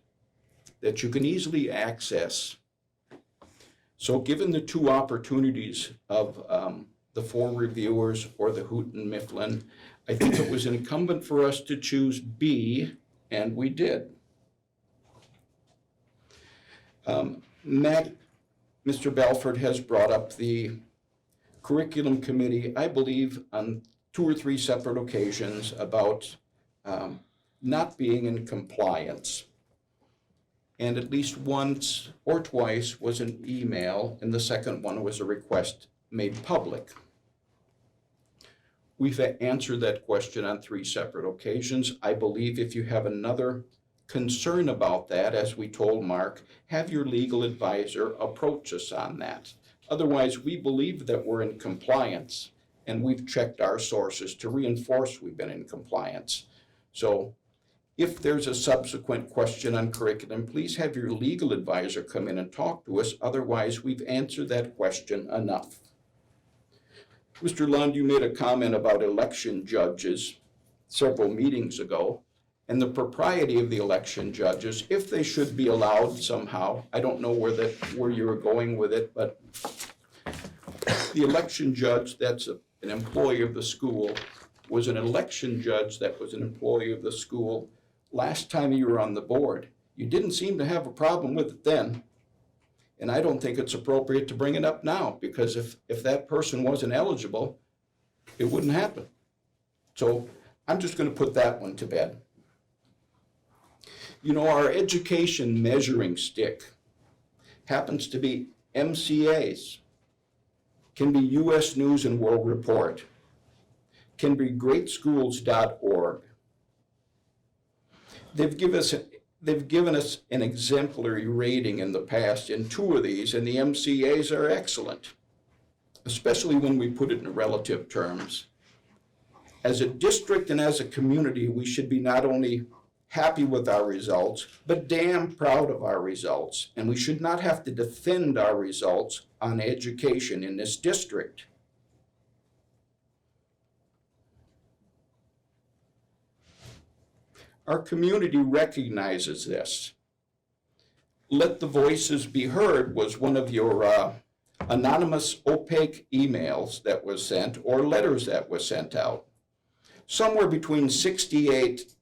Speaker 2: that you can easily access. So given the 2 opportunities of the 4 reviewers or the Houghton Mifflin, I think it was incumbent for us to choose B, and we did. Mr. Belford has brought up the curriculum committee, I believe, on 2 or 3 separate occasions about not being in compliance. And at least once or twice was an email, and the second one was a request made public. We've answered that question on 3 separate occasions. I believe if you have another concern about that, as we told Mark, have your legal advisor approach us on that. Otherwise, we believe that we're in compliance, and we've checked our sources to reinforce we've been in compliance. So If there's a subsequent question on curriculum, please have your legal advisor come in and talk to us. Otherwise, we've answered that question enough. Mr. Lund, you made a comment about election judges several meetings ago, and the propriety of the election judges, if they should be allowed somehow. I don't know where you were going with it, but the election judge that's an employee of the school was an election judge that was an employee of the school last time you were on the board. You didn't seem to have a problem with it then. And I don't think it's appropriate to bring it up now, because if that person wasn't eligible, it wouldn't happen. So I'm just going to put that one to bed. You know, our education measuring stick happens to be MCAs, can be U.S. News and World Report, can be greatschools.org. They've given us an exemplary rating in the past in 2 of these, and the MCAs are excellent, especially when we put it in relative terms. As a district and as a community, we should be not only happy with our results, but damn proud of our results. And we should not have to defend our results on education in this district. Our community recognizes this. Let the voices be heard was one of your anonymous, opaque emails that was sent, or letters that was sent out. Somewhere between 66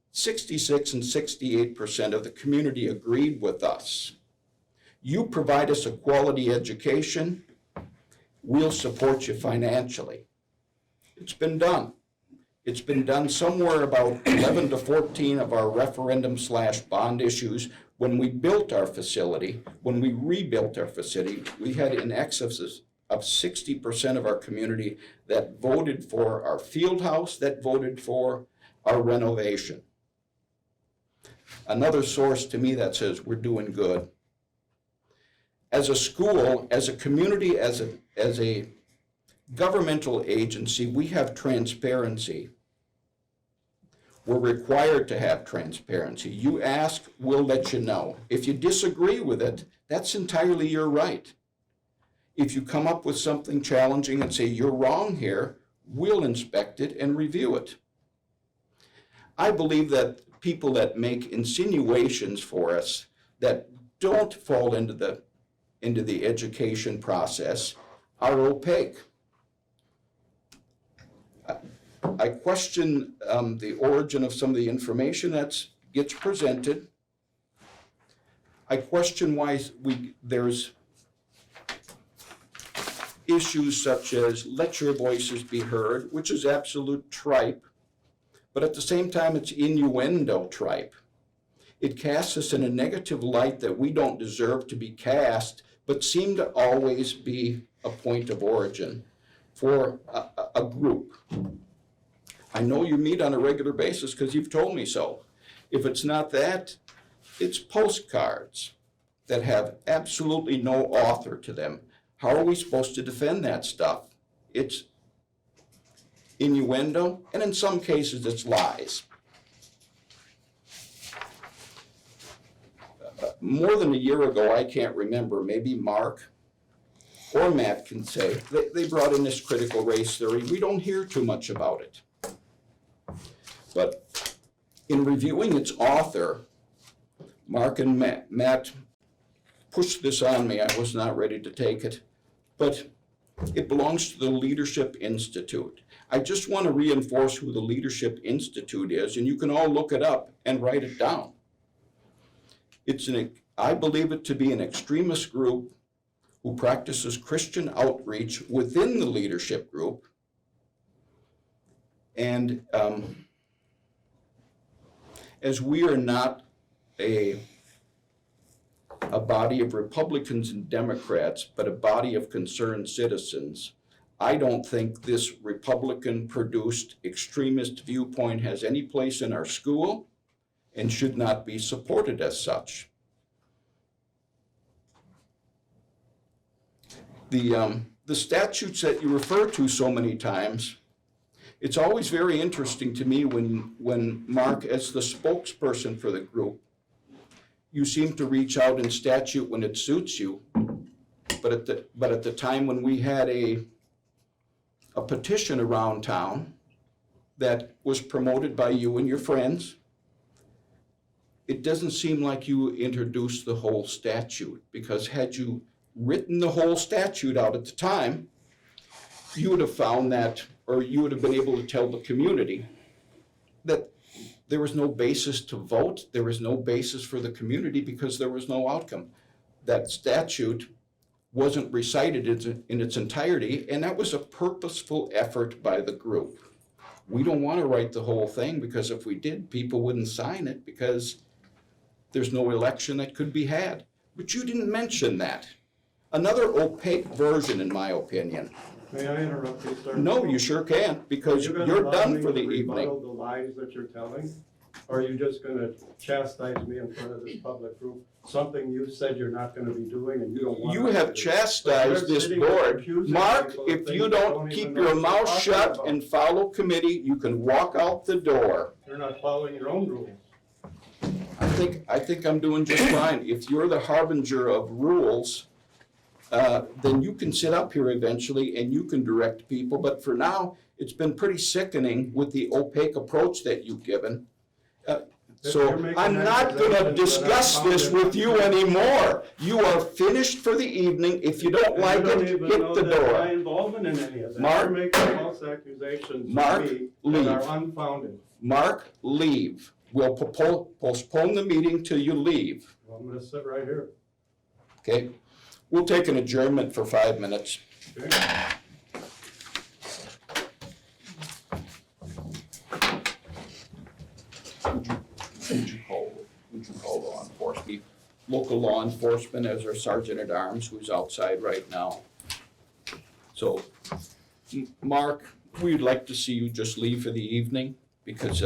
Speaker 2: and 68% of the community agreed with us. You provide us a quality education, we'll support you financially. It's been done. It's been done somewhere about 11 to 14 of our referendum/bond issues. When we built our facility, when we rebuilt our facility, we had in excess of 60% of our community that voted for our field house, that voted for our renovation. Another source to me that says we're doing good. As a school, as a community, as a governmental agency, we have transparency. We're required to have transparency. You ask, we'll let you know. If you disagree with it, that's entirely your right. If you come up with something challenging and say you're wrong here, we'll inspect it and review it. I believe that people that make insinuations for us that don't fall into the education process are opaque. I question the origin of some of the information that gets presented. I question why there's issues such as let your voices be heard, which is absolute tripe, but at the same time it's innuendo tripe. It casts us in a negative light that we don't deserve to be cast, but seem to always be a point of origin for a group. I know you meet on a regular basis because you've told me so. If it's not that, it's postcards that have absolutely no author to them. How are we supposed to defend that stuff? It's innuendo, and in some cases it's lies. More than a year ago, I can't remember, maybe Mark or Matt can say, they brought in this critical race theory. We don't hear too much about it. But in reviewing its author, Mark and Matt pushed this on me. I was not ready to take it. But it belongs to the Leadership Institute. I just want to reinforce who the Leadership Institute is, and you can all look it up and write it down. I believe it to be an extremist group who practices Christian outreach within the leadership group. And as we are not a body of Republicans and Democrats, but a body of concerned citizens, I don't think this Republican-produced extremist viewpoint has any place in our school and should not be supported as such. The statutes that you refer to so many times it's always very interesting to me when Mark, as the spokesperson for the group, you seem to reach out in statute when it suits you. But at the time when we had a petition around town that was promoted by you and your friends, it doesn't seem like you introduced the whole statute, because had you written the whole statute out at the time, you would have found that, or you would have been able to tell the community that there was no basis to vote, there was no basis for the community because there was no outcome. That statute wasn't recited in its entirety, and that was a purposeful effort by the group. We don't want to write the whole thing, because if we did, people wouldn't sign it because there's no election that could be had. But you didn't mention that. Another opaque version, in my opinion.
Speaker 15: May I interrupt you, sir?
Speaker 2: No, you sure can't, because you're done for the evening.
Speaker 15: Are you gonna allow me to rebuttal the lies that you're telling? Or are you just gonna chastise me in front of this public group? Something you said you're not gonna be doing and you don't want.
Speaker 2: You have chastised this board. Mark, if you don't keep your mouth shut and follow committee, you can walk out the door.
Speaker 15: You're not following your own rules.
Speaker 2: I think I'm doing just fine. If you're the harbinger of rules, then you can sit up here eventually and you can direct people. But for now, it's been pretty sickening with the opaque approach that you've given. So I'm not gonna discuss this with you anymore. You are finished for the evening. If you don't like it, hit the door.
Speaker 15: My involvement in any of that.
Speaker 2: Mark?
Speaker 15: You're making false accusations
Speaker 2: Mark,
Speaker 15: to me
Speaker 2: leave.
Speaker 15: that are unfounded.
Speaker 2: Mark, leave. We'll postpone the meeting till you leave,
Speaker 15: Well, I'm gonna sit right here.
Speaker 2: okay? We'll take an adjournment for 5 minutes.
Speaker 15: Okay?
Speaker 2: Would you call law enforcement? Local law enforcement as our sergeant at arms, who's outside right now. So, Mark, we'd like to see you just leave for the evening, because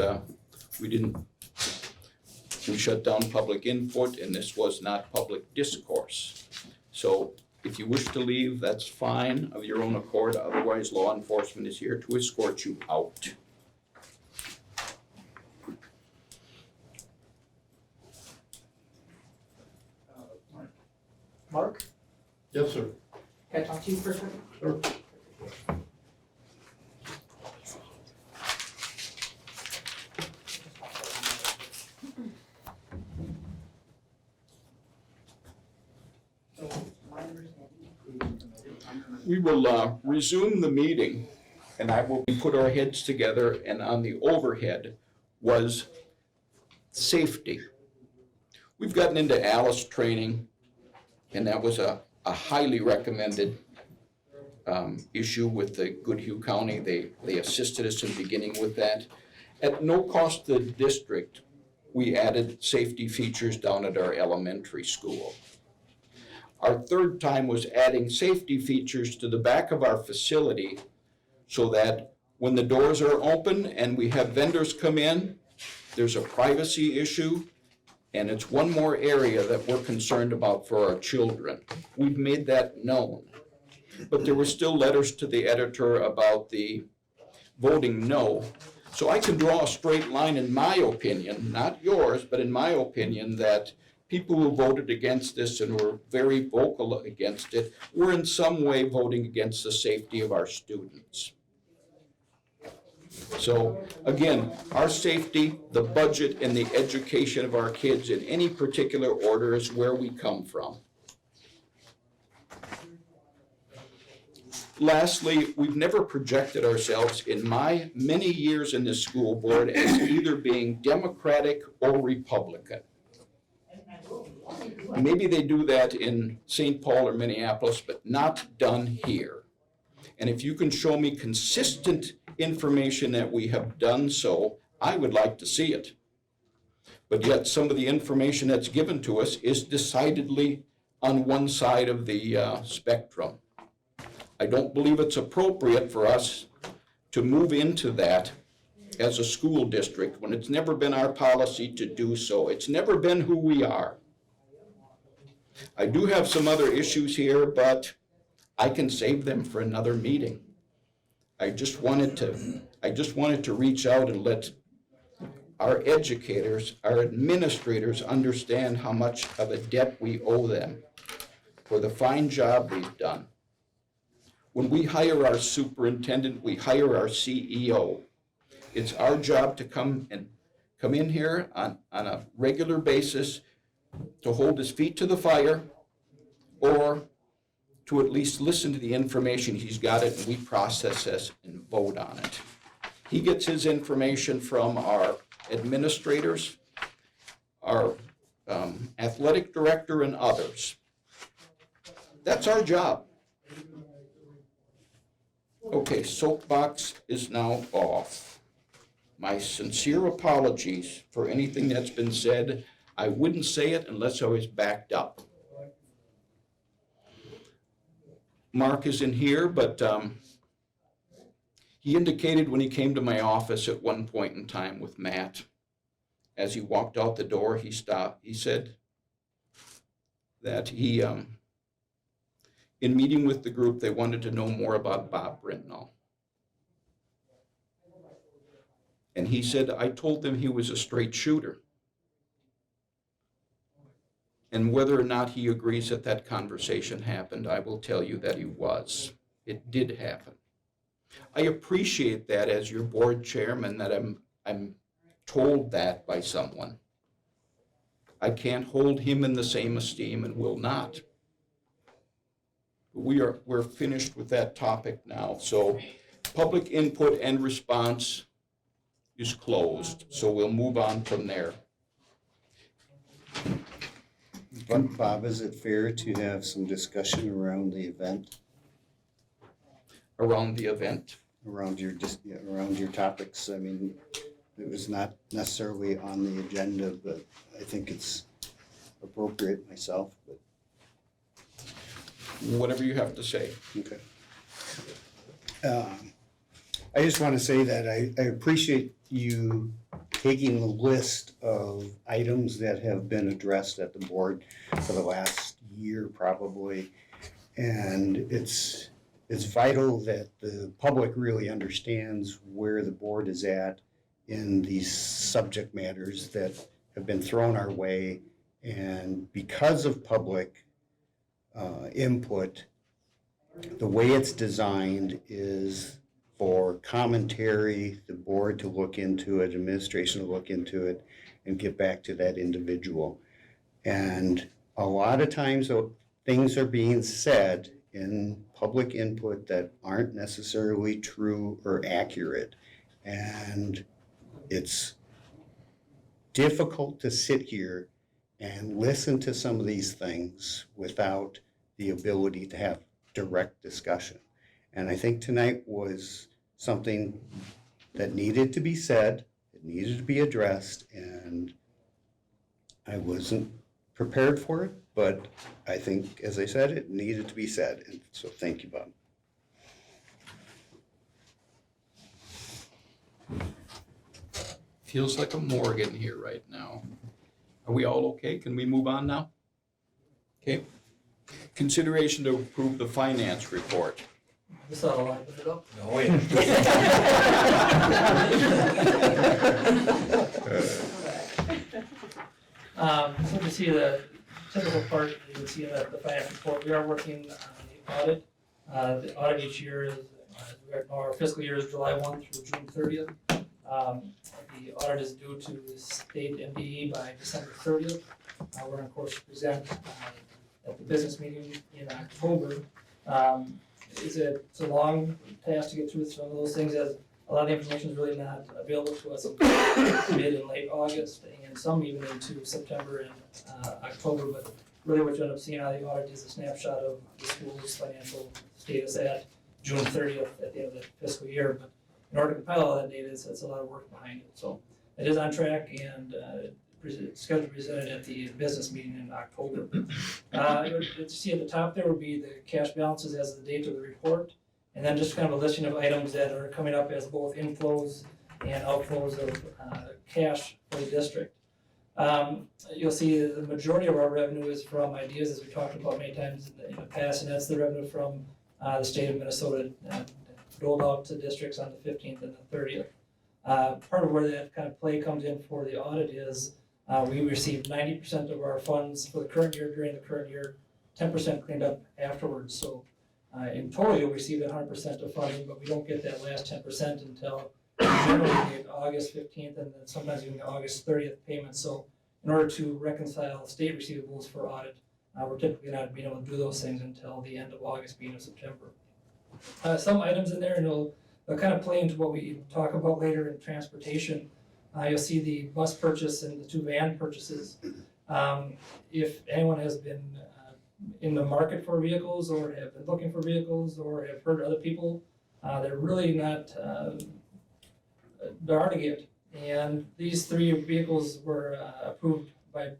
Speaker 2: we shut down public input and this was not public discourse. So if you wish to leave, that's fine of your own accord. Otherwise, law enforcement is here to escort you out.
Speaker 10: Mark,
Speaker 15: Yes, sir.
Speaker 10: can I talk to you for a second?
Speaker 15: Sure.
Speaker 2: We will resume the meeting, and I will put our heads together, and on the overhead was safety. We've gotten into ALICE training, and that was a highly recommended issue with the Goodhue County. They assisted us in beginning with that. At no cost to the district, we added safety features down at our elementary school. Our third time was adding safety features to the back of our facility so that when the doors are open and we have vendors come in, there's a privacy issue, and it's one more area that we're concerned about for our children. We've made that known. But there were still letters to the editor about the voting no. So I can draw a straight line in my opinion, not yours, but in my opinion, that people who voted against this and were very vocal against it were in some way voting against the safety of our students. So again, our safety, the budget, and the education of our kids in any particular order is where we come from. Lastly, we've never projected ourselves in my many years in this school board as either being Democratic or Republican. Maybe they do that in St. Paul or Minneapolis, but not done here. And if you can show me consistent information that we have done so, I would like to see it. But yet some of the information that's given to us is decidedly on one side of the spectrum. I don't believe it's appropriate for us to move into that as a school district when it's never been our policy to do so. It's never been who we are. I do have some other issues here, but I can save them for another meeting. I just wanted to reach out and let our educators, our administrators understand how much of a debt we owe them for the fine job they've done. When we hire our superintendent, we hire our CEO. It's our job to come in here on a regular basis to hold his feet to the fire, or to at least listen to the information he's got it and we process this and vote on it. He gets his information from our administrators, our athletic director, and others. That's our job. Okay, soapbox is now off. My sincere apologies for anything that's been said. I wouldn't say it unless I was backed up. Mark isn't here, but he indicated when he came to my office at one point in time with Matt, as he walked out the door, he stopped. He said that he, in meeting with the group, they wanted to know more about Bob Brentnall. And he said, I told them he was a straight shooter. And whether or not he agrees that that conversation happened, I will tell you that he was. It did happen. I appreciate that as your board chairman, that I'm told that by someone. I can't hold him in the same esteem and will not. We're finished with that topic now. So public input and response is closed. So we'll move on from there.
Speaker 1: Bob, is it fair to have some discussion around the event?
Speaker 2: Around the event?
Speaker 1: Around your topics. I mean, it was not necessarily on the agenda, but I think it's appropriate myself, but.
Speaker 2: Whatever you have to say.
Speaker 1: Okay. I just want to say that I appreciate you taking the list of items that have been addressed at the board for the last year probably. And it's vital that the public really understands where the board is at in these subject matters that have been thrown our way. And because of public input, the way it's designed is for commentary, the board to look into it, administration to look into it, and get back to that individual. And a lot of times things are being said in public input that aren't necessarily true or accurate. And it's difficult to sit here and listen to some of these things without the ability to have direct discussion. And I think tonight was something that needed to be said, it needed to be addressed, and I wasn't prepared for it, but I think, as I said, it needed to be said, and so thank you, Bob.
Speaker 2: Feels like a morgue in here right now. Are we all okay? Can we move on now? Okay. Consideration to approve the finance report.
Speaker 16: This ought to liven it up.
Speaker 14: Oh, yeah.
Speaker 16: So to see the typical part, you can see in the financial report, we are working on the audit. The audit each year is, our fiscal year is July 1 through June 30th. The audit is due to the state MDE by December 30th. We're going to, of course, present at the business meeting in October. It's a long task to get through some of those things, as a lot of the information is really not available to us until mid and late August, and some even into September and October. But really what you end up seeing out of the audit is a snapshot of the school's financial status at June 30th at the end of the fiscal year. But in order to compile all that data, it's a lot of work behind it. So it is on track, and scheduled to be presented at the business meeting in October. You see at the top there would be the cash balances as of the date of the report, and then just kind of a listing of items that are coming up as both inflows and outflows of cash for the district. You'll see the majority of our revenue is from ideas, as we talked about many times in the past, and that's the revenue from the state of Minnesota doled out to districts on the 15th and the 30th. Part of where that kind of play comes in for the audit is we received 90% of our funds for the current year during the current year, 10% cleaned up afterwards. So in total, you'll receive 100% of funding, but we don't get that last 10% until generally we get August 15th and then sometimes even the August 30th payment. So in order to reconcile state receivables for audit, we're typically not being able to do those things until the end of August, beginning of September. Some items in there, and they'll kind of play into what we talk about later in transportation. You'll see the bus purchase and the 2 van purchases. If anyone has been in the market for vehicles or have been looking for vehicles or have heard other people, they're really not hard to get. And these 3 vehicles were approved by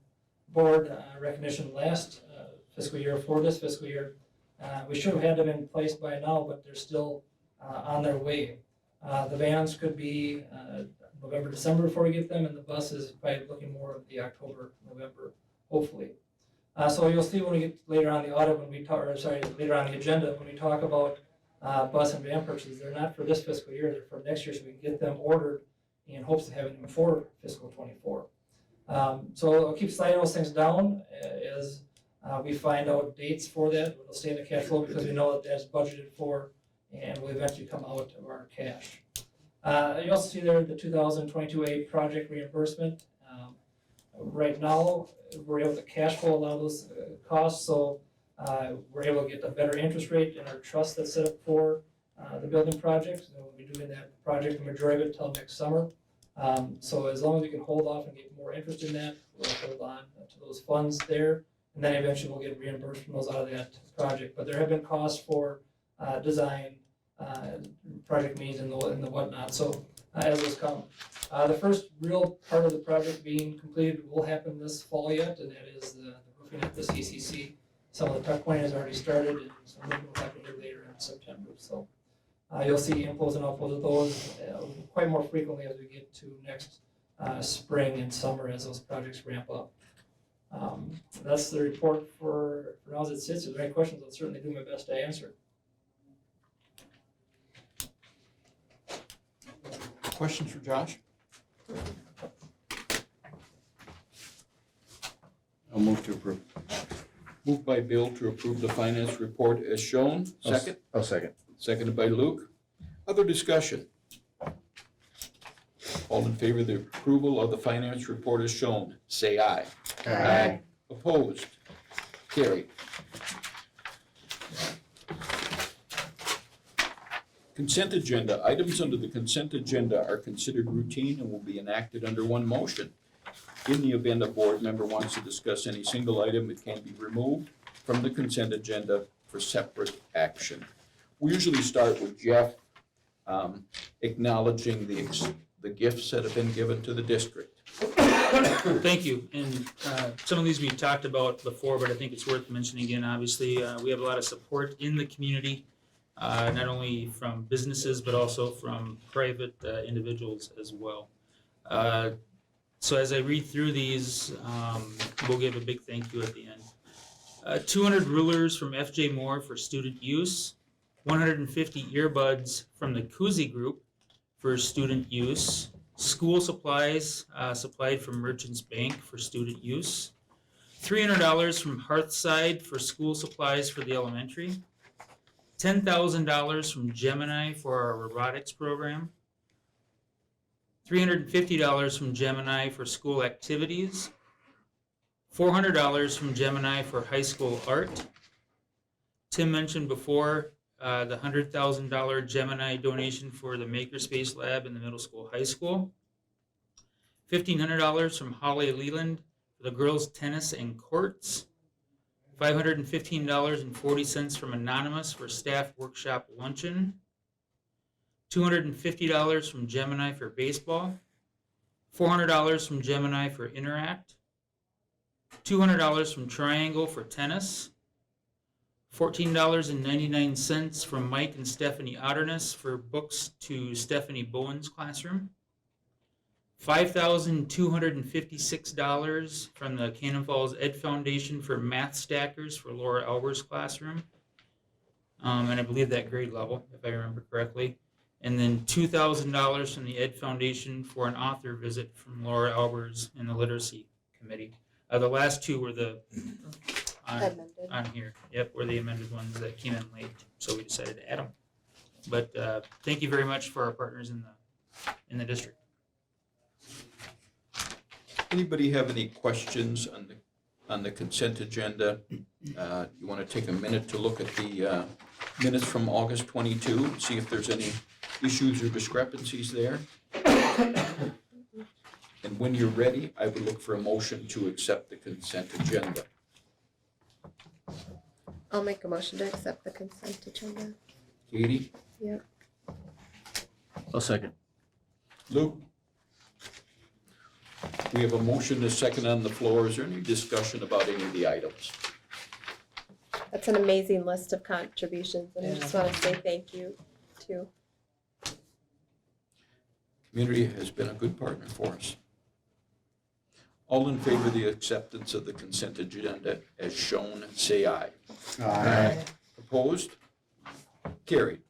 Speaker 16: board recognition last fiscal year for this fiscal year. We should have had them in place by now, but they're still on their way. The vans could be November, December before we get them, and the buses probably looking more of the October, November, hopefully. So you'll see when we get later on the audit, when we talk, or sorry, later on the agenda, when we talk about bus and van purchases, they're not for this fiscal year, they're for next year, so we can get them ordered in hopes of having them for fiscal 24. So I'll keep sliding those things down as we find out dates for that. It'll stay in the cash flow because we know that that's budgeted for and will eventually come out of our cash. You also see there the 2022A project reimbursement. Right now, we're able to cash flow a lot of those costs, so we're able to get a better interest rate in our trust that's set up for the building project. So we'll be doing that project, the majority of it, until next summer. So as long as we can hold off and get more interest in that, we'll hold on to those funds there, and then eventually we'll get reimbursed from those out of that project. But there have been costs for design, project needs, and the whatnot. So as those come, the first real part of the project being completed will happen this fall yet, and that is the roofing at the CCC. Some of the tuck pointing has already started, and some of it will happen here later in September. So you'll see inflows and outflows of those quite more frequently as we get to next spring and summer as those projects ramp up. That's the report for now as it sits. If there are any questions, I'll certainly do my best to answer.
Speaker 2: Questions for Josh?
Speaker 1: I'll move to approve.
Speaker 2: Moved by Bill to approve the finance report as shown. Second?
Speaker 9: I'll second.
Speaker 2: Seconded by Luke. Other discussion? All in favor of the approval of the finance report as shown, say aye.
Speaker 1: Aye.
Speaker 2: Opposed? Carried. Consent agenda. Items under the consent agenda are considered routine and will be enacted under one motion. In the event a board member wants to discuss any single item, it can be removed from the consent agenda for separate action. We usually start with Jeff acknowledging the gifts that have been given to the district.
Speaker 7: Thank you. And some of these we've talked about before, but I think it's worth mentioning again. Obviously, we have a lot of support in the community, not only from businesses, but also from private individuals as well. So as I read through these, we'll give a big thank you at the end. 200 rulers from FJ Moore for student use, 150 earbuds from the Kuzi Group for student use, school supplies supplied from Merchants Bank for student use, $300 from Hearthside for school supplies for the elementary, $10,000 from Gemini for our robotics program, $350 from Gemini for school activities, $400 from Gemini for high school art. Tim mentioned before the $100,000 Gemini donation for the Makerspace Lab in the middle school, high school. $1,500 from Holly Leland for the girls' tennis and courts. $515.40 from Anonymous for staff workshop luncheon. $250 from Gemini for baseball. $400 from Gemini for Interact. $200 from Triangle for tennis. $14.99 from Mike and Stephanie Otterness for books to Stephanie Bowen's classroom. $5,256 from the Cannon Falls Ed Foundation for math stackers for Laura Alber's classroom. and I believe that grade level, if I remember correctly. And then $2,000 from the Ed Foundation for an author visit from Laura Albers and the Literacy Committee. The last two were the on here. Yep, were the amended ones that came in late, so we decided to add them. But thank you very much for our partners in the district.
Speaker 2: Anybody have any questions on the consent agenda? You want to take a minute to look at the minutes from August 22, and see if there's any issues or discrepancies there? And when you're ready, I would look for a motion to accept the consent agenda.
Speaker 4: I'll make a motion to accept the consent agenda.
Speaker 2: Katie?
Speaker 4: Yep.
Speaker 9: I'll second.
Speaker 2: Luke? We have a motion and a second on the floor. Is there any discussion about any of the items?
Speaker 4: That's an amazing list of contributions, and I just want to say thank you too.
Speaker 2: Community has been a good partner for us. All in favor of the acceptance of the consent agenda as shown, say aye.
Speaker 1: Aye.
Speaker 2: Opposed? Carried.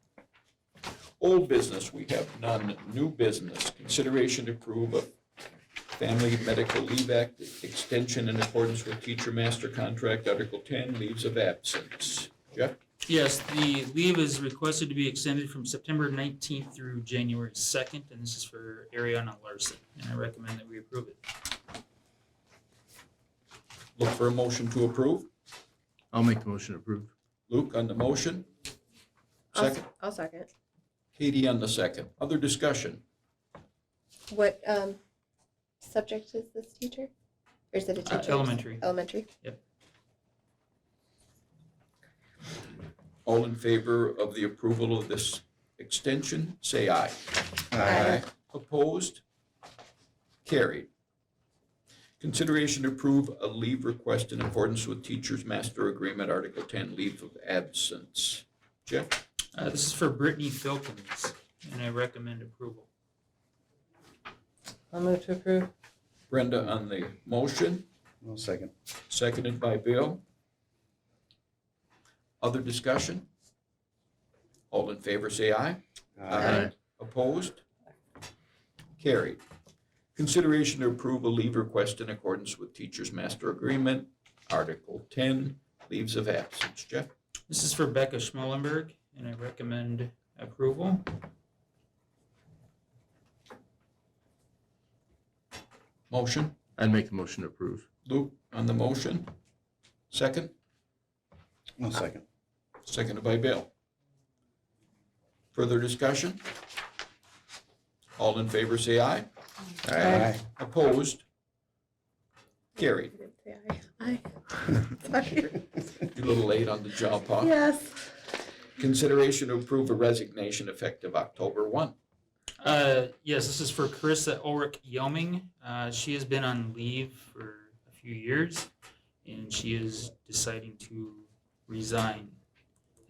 Speaker 2: Old business, we have none. New business, consideration to approve a Family Medical Leave Act extension in accordance with Teacher Master Contract Article 10, leaves of absence. Jeff?
Speaker 7: Yes, the leave is requested to be extended from September 19th through January 2nd, and this is for Ariana Larson, and I recommend that we approve it.
Speaker 2: Look for a motion to approve.
Speaker 9: I'll make the motion to approve.
Speaker 2: Luke on the motion. Second.
Speaker 4: I'll second.
Speaker 2: Katie on the second. Other discussion?
Speaker 4: What subject is this teacher? Or is it a teacher?
Speaker 7: Elementary.
Speaker 4: Elementary.
Speaker 7: Yep.
Speaker 2: All in favor of the approval of this extension, say aye.
Speaker 1: Aye.
Speaker 2: Opposed? Carried. Consideration to approve a leave request in accordance with Teachers Master Agreement, Article 10, leave of absence. Jeff?
Speaker 7: This is for Brittany Filkins, and I recommend approval.
Speaker 11: I'll move to approve.
Speaker 2: Brenda on the motion,
Speaker 1: I'll second.
Speaker 2: seconded by Bill. Other discussion? All in favor, say aye.
Speaker 1: Aye.
Speaker 2: Opposed? Carried. Consideration to approve a leave request in accordance with Teachers Master Agreement, Article 10, leaves of absence. Jeff?
Speaker 7: This is for Becca Schmellenberg, and I recommend approval.
Speaker 2: Motion?
Speaker 9: I'd make the motion to approve.
Speaker 2: Luke on the motion. Second?
Speaker 1: I'll second.
Speaker 2: Seconded by Bill. Further discussion? All in favor, say aye.
Speaker 1: Aye.
Speaker 2: Opposed? Carried.
Speaker 4: Aye. Sorry.
Speaker 2: You're a little late on the job, huh?
Speaker 4: Yes.
Speaker 2: Consideration to approve a resignation effective October 1.
Speaker 7: Yes, this is for Carissa Ulrich Yelming. She has been on leave for a few years, and she is deciding to resign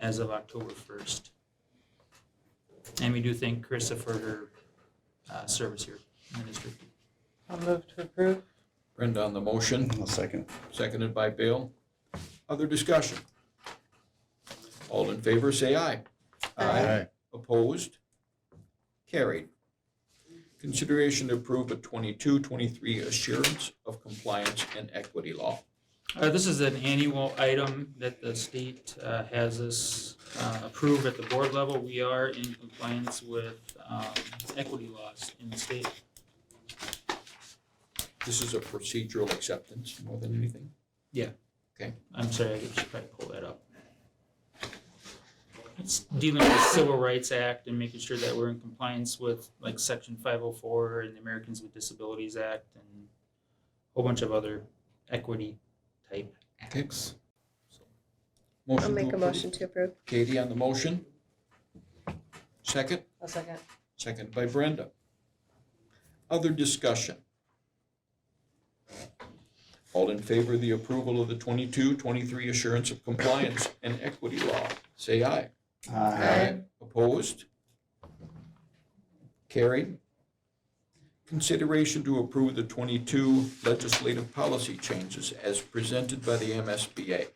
Speaker 7: as of October 1st. And we do thank Carissa for her service here in the district.
Speaker 11: I'll move to approve.
Speaker 2: Brenda on the motion,
Speaker 1: I'll second.
Speaker 2: seconded by Bill. Other discussion? All in favor, say aye.
Speaker 1: Aye.
Speaker 2: Opposed? Carried. Consideration to approve a 22-23 assurance of compliance and equity law.
Speaker 7: This is an annual item that the state has us approve at the board level. We are in compliance with equity laws in the state.
Speaker 2: This is a procedural acceptance more than anything.
Speaker 7: I'm sorry, I should probably pull that up. It's dealing with the Civil Rights Act and making sure that we're in compliance with like Section 504 and the Americans with Disabilities Act and a whole bunch of other equity type acts.
Speaker 2: Motion
Speaker 4: I'll
Speaker 2: to
Speaker 4: make a
Speaker 2: approve.
Speaker 4: motion to approve.
Speaker 2: Katie on the motion. Second,
Speaker 11: I'll second.
Speaker 2: seconded by Brenda. Other discussion? All in favor of the approval of the 22-23 assurance of compliance and equity law, say aye.
Speaker 1: Aye.
Speaker 2: Opposed? Carried. Consideration to approve the 22 legislative policy changes as presented by the MSBA.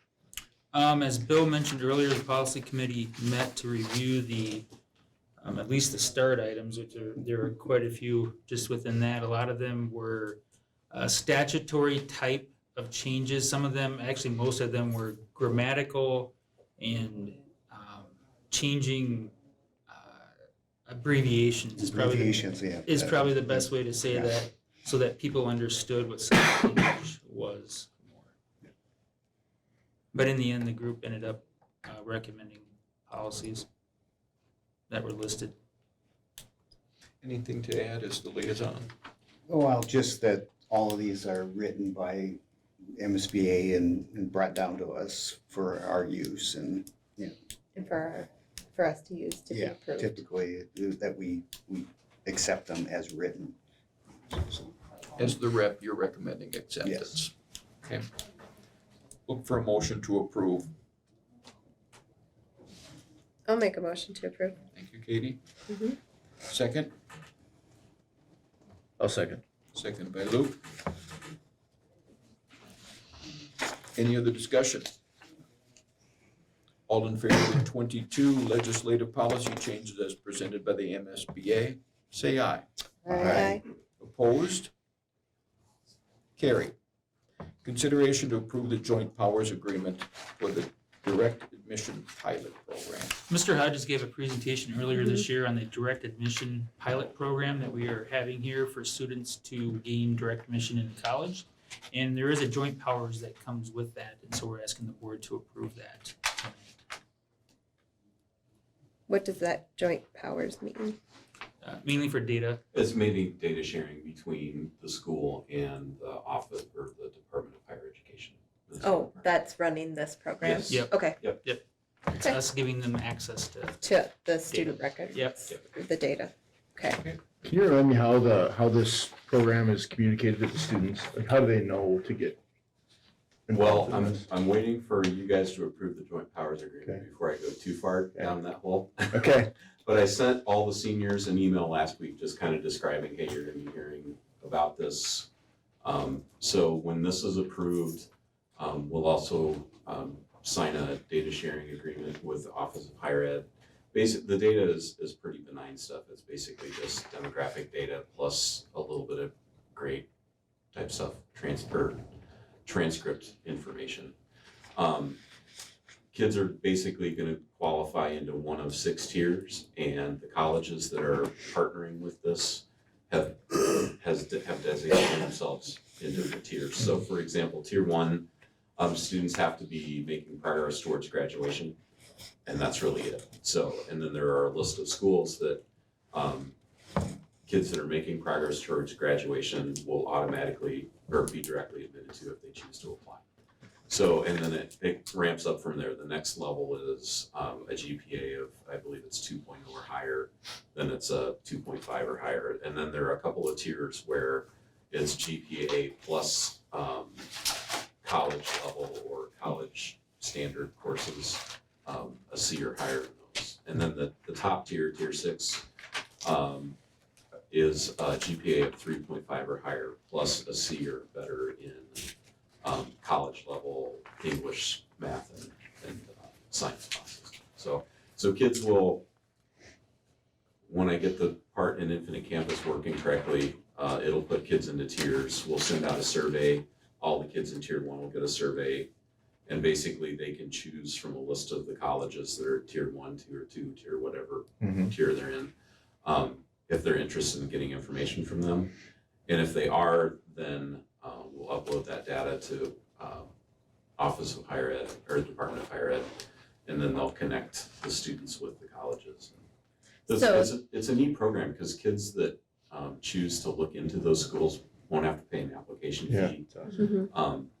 Speaker 7: As Bill mentioned earlier, the policy committee met to review at least the start items, which there are quite a few just within that. A lot of them were statutory type of changes. Some of them, actually most of them, were grammatical and changing abbreviations. Is probably the best way to say that, so that people understood what sign language was more. But in the end, the group ended up recommending policies that were listed.
Speaker 2: Anything to add as the liaison?
Speaker 1: Well, just that all of these are written by MSBA and brought down to us for our use and,
Speaker 4: And for us to use to be approved.
Speaker 1: typically that we accept them as written. So,
Speaker 2: As the rep, you're recommending acceptance. Okay. Look for a motion to approve.
Speaker 4: I'll make a motion to approve.
Speaker 2: Thank you, Katie.
Speaker 4: Mhm.
Speaker 2: Second?
Speaker 9: I'll second.
Speaker 2: Second by Luke. Any other discussion? All in favor of 22 legislative policy changes as presented by the MSBA, say aye.
Speaker 4: Aye.
Speaker 2: Opposed? Carried. Consideration to approve the joint powers agreement for the direct admission pilot program.
Speaker 7: Mr. Hodges gave a presentation earlier this year on the direct admission pilot program that we are having here for students to gain direct admission into college. And there is a joint powers that comes with that, and so we're asking the board to approve that.
Speaker 4: What does that joint powers mean?
Speaker 7: Mainly for data.
Speaker 6: It's mainly data sharing between the school and the office or the Department of Higher Education.
Speaker 4: Oh, that's running this program?
Speaker 6: Yes.
Speaker 7: Yep.
Speaker 4: Okay.
Speaker 6: Yep.
Speaker 7: It's us giving them access to.
Speaker 4: To the student record?
Speaker 7: Yep.
Speaker 4: The data. Okay.
Speaker 9: Can you remind me how this program is communicated to the students? Like, how do they know to get
Speaker 6: Well,
Speaker 9: involved in this?
Speaker 6: I'm waiting for you guys to approve the joint powers agreement
Speaker 9: Okay.
Speaker 6: before I go too far down that hole.
Speaker 9: Okay.
Speaker 6: But I sent all the seniors an email last week, just kind of describing, hey, you're gonna be hearing about this. So when this is approved, we'll also sign a data sharing agreement with the Office of Higher Ed. The data is pretty benign stuff. It's basically just demographic data plus a little bit of grade type stuff, transcript information. Kids are basically gonna qualify into one of 6 tiers, and the colleges that are partnering with this have designated themselves in different tiers. So for example, tier 1, students have to be making progress towards graduation, and that's really it. So, and then there are a list of schools that kids that are making progress towards graduation will automatically or be directly admitted to if they choose to apply. So, and then it ramps up from there. The next level is a GPA of, I believe it's 2.0 or higher, then it's a 2.5 or higher. And then there are a couple of tiers where it's GPA plus college level or college standard courses, a C or higher in those. And then the top tier, tier 6, is a GPA of 3.5 or higher plus a C or better in college level English, math, and science classes. So kids will, when I get the part in Infinite Campus working correctly, it'll put kids into tiers. We'll send out a survey. All the kids in tier 1 will get a survey, and basically they can choose from a list of the colleges that are tier 1, tier 2, tier whatever tier they're in, if they're interested in getting information from them. And if they are, then we'll upload that data to Office of Higher Ed or Department of Higher Ed, and then they'll connect the students with the colleges. It's a neat program because kids that choose to look into those schools won't have to pay an application fee.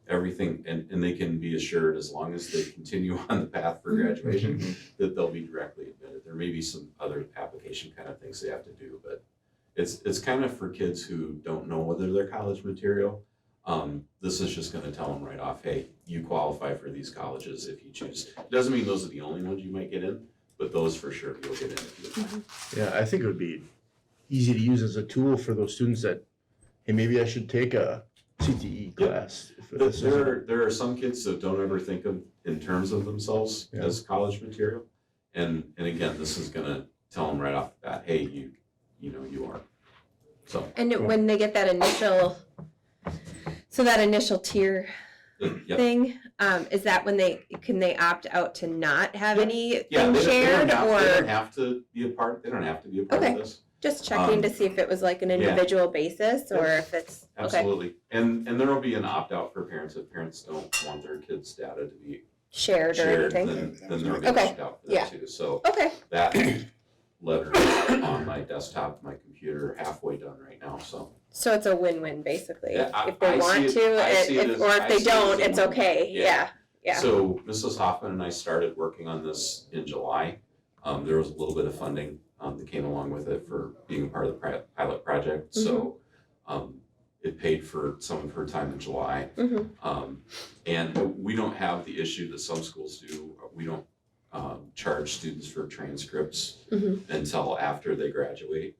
Speaker 6: Everything, and they can be assured as long as they continue on the path for graduation that they'll be directly admitted. There may be some other application kind of things they have to do, but it's kind of for kids who don't know whether they're college material. This is just gonna tell them right off, hey, you qualify for these colleges if you choose. It doesn't mean those are the only ones you might get in, but those for sure you'll get in if you apply.
Speaker 9: Yeah, I think it would be easy to use as a tool for those students that, hey, maybe I should take a CTE class. If this is-
Speaker 6: There are some kids that don't ever think of in terms of themselves as college material. And again, this is gonna tell them right off the bat, hey, you are. So.
Speaker 4: And when they get that initial, that initial tier
Speaker 6: Yep.
Speaker 4: thing, is that when can they opt out to not have anything
Speaker 6: Yeah, they
Speaker 4: shared,
Speaker 6: don't
Speaker 4: or?
Speaker 6: have to be a part, they don't have to be a part
Speaker 4: Okay.
Speaker 6: of this.
Speaker 4: Just checking to see if it was like an individual basis, or if it's, okay,
Speaker 6: Absolutely. And there will be an opt-out for parents if parents don't want their kids' data to be
Speaker 4: shared or
Speaker 6: shared,
Speaker 4: anything.
Speaker 6: then there'll be an
Speaker 4: Okay.
Speaker 6: opt-out for
Speaker 4: Yeah.
Speaker 6: that too. So
Speaker 4: Okay,
Speaker 6: that letter is on my desktop, my computer, halfway done right now, so.
Speaker 4: so it's a win-win basically,
Speaker 6: Yeah,
Speaker 4: if they
Speaker 6: I
Speaker 4: want
Speaker 6: see
Speaker 4: to,
Speaker 6: it- I see it as-
Speaker 4: or if
Speaker 6: I
Speaker 4: they
Speaker 6: see it
Speaker 4: don't,
Speaker 6: as a
Speaker 4: it's
Speaker 6: win.
Speaker 4: okay,
Speaker 6: Yeah.
Speaker 4: yeah.
Speaker 6: So Mrs. Hoffman and I started working on this in July. There was a little bit of funding that came along with it for being part of the pilot project. So it paid for some of her time in July. And we don't have the issue that some schools do. We don't charge students for transcripts until after they graduate.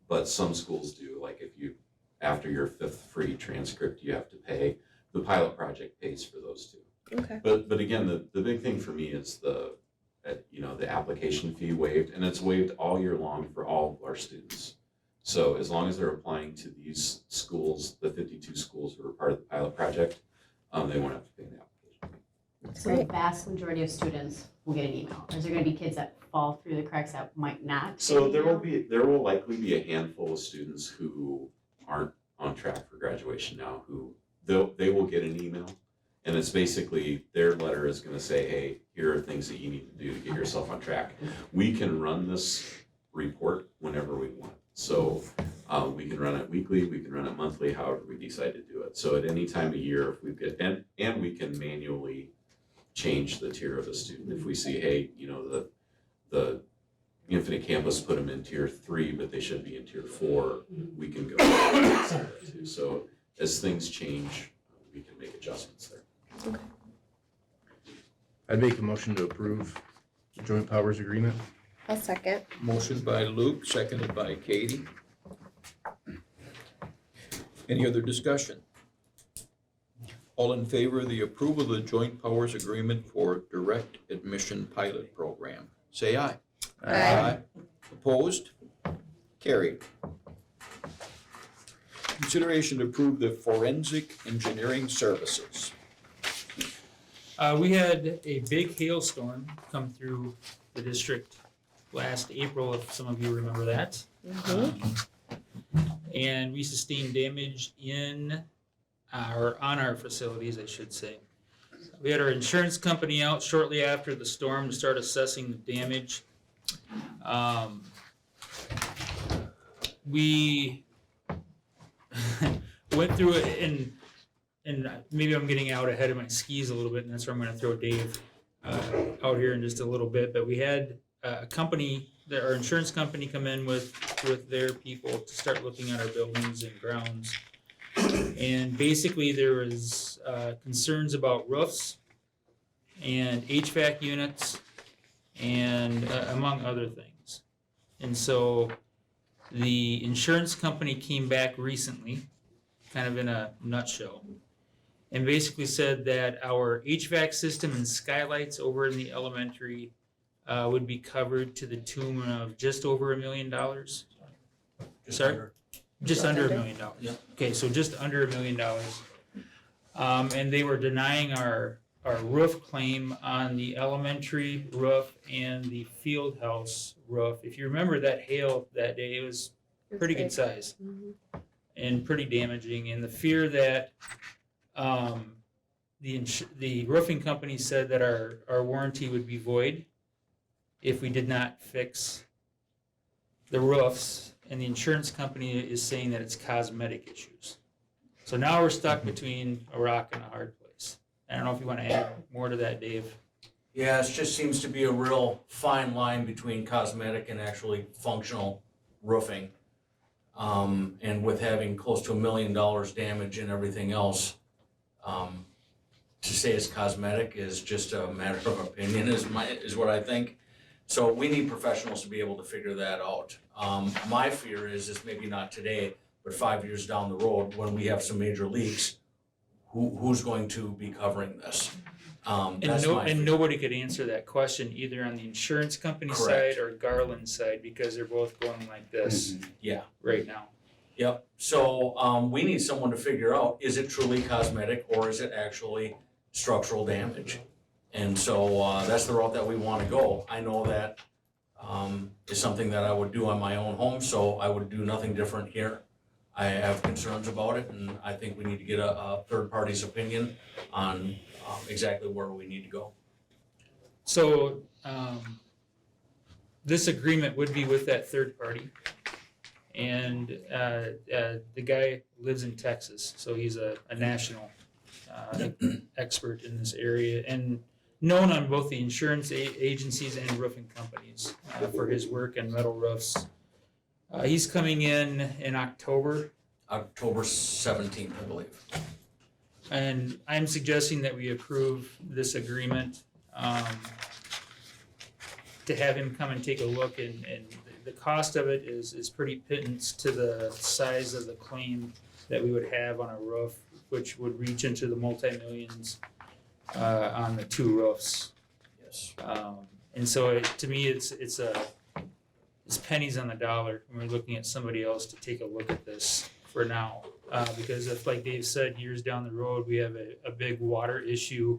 Speaker 6: But some schools do, like if you, after your 5th free transcript, you have to pay. The pilot project pays for those too.
Speaker 4: Okay.
Speaker 6: But again, the big thing for me is the application fee waived, and it's waived all year long for all of our students. So as long as they're applying to these schools, the 52 schools who are part of the pilot project, they won't have to pay the application fee.
Speaker 5: So the vast majority of students will get an email. Is there gonna be kids that fall through the cracks that might not?
Speaker 6: So
Speaker 5: get an email?
Speaker 6: there will likely be a handful of students who aren't on track for graduation now, who they will get an email. And it's basically, their letter is gonna say, hey, here are things that you need to do to get yourself on track. We can run this report whenever we want. So we can run it weekly, we can run it monthly, however we decide to do it. So at any time of year, if we get, and we can manually change the tier of a student. If we see, hey, the Infinite Campus put them in tier 3, but they should be in tier 4, we can go too. So as things change, we can make adjustments there.
Speaker 4: Okay.
Speaker 9: I'd make a motion to approve the joint powers agreement.
Speaker 4: I'll second.
Speaker 2: Motion by Luke, seconded by Katie. Any other discussion? All in favor of the approval of the joint powers agreement for direct admission pilot program, say aye.
Speaker 4: Aye.
Speaker 2: Opposed? Carried. Consideration to approve the forensic engineering services.
Speaker 7: We had a big hailstorm come through the district last April, if some of you remember that. And we sustained damage on our facilities, I should say. We had our insurance company out shortly after the storm to start assessing the damage. We went through it, and maybe I'm getting out ahead of my skis a little bit, and that's where I'm going to throw Dave out here in just a little bit. But we had a company, our insurance company, come in with their people to start looking at our buildings and grounds. And basically there was concerns about roofs and HVAC units and among other things. And so the insurance company came back recently, kind of in a nutshell, and basically said that our HVAC system and skylights over in the elementary would be covered to the tune of just over $1 million. Sorry? Just under $1 million.
Speaker 14: Yeah.
Speaker 7: Okay, so just under $1 million. And they were denying our roof claim on the elementary roof and the field house roof. If you remember that hail that day, it was pretty good size and pretty damaging. And the fear that the roofing company said that our warranty would be void if we did not fix the roofs, and the insurance company is saying that it's cosmetic issues. So now we're stuck between a rock and a hard place. I don't know if you want to add more to that, Dave.
Speaker 14: Yeah, it just seems to be a real fine line between cosmetic and actually functional roofing. And with having close to $1 million damage and everything else, to say it's cosmetic is just a matter of opinion, is what I think. So we need professionals to be able to figure that out. My fear is maybe not today, but But 5 years down the road, when we have some major leaks, who's going to be covering this? That's my fear.
Speaker 7: Nobody could answer that question either on the insurance company
Speaker 14: Correct.
Speaker 7: side or Garland's side because they're both going like this
Speaker 14: Yeah.
Speaker 7: right now.
Speaker 14: Yep, so, we need someone to figure out, is it truly cosmetic or is it actually structural damage? And so, that's the route that we wanna go. I know that, is something that I would do on my own home, so I would do nothing different here. I have concerns about it, and I think we need to get a third party's opinion on, exactly where we need to go.
Speaker 7: So, this agreement would be with that third party. And the guy lives in Texas, so he's a national expert in this area and known on both the insurance agencies and roofing companies for his work in metal roofs. He's coming in October.
Speaker 14: October 17th, I believe.
Speaker 7: And I'm suggesting that we approve this agreement to have him come and take a look, and the cost of it is pretty pittance to the size of the claim that we would have on a roof, which would reach into the multi-millions on the two roofs.
Speaker 14: Yes.
Speaker 7: And so to me, it's pennies on the dollar when we're looking at somebody else to take a look at this for now. Because if, like Dave said, years down the road, we have a big water issue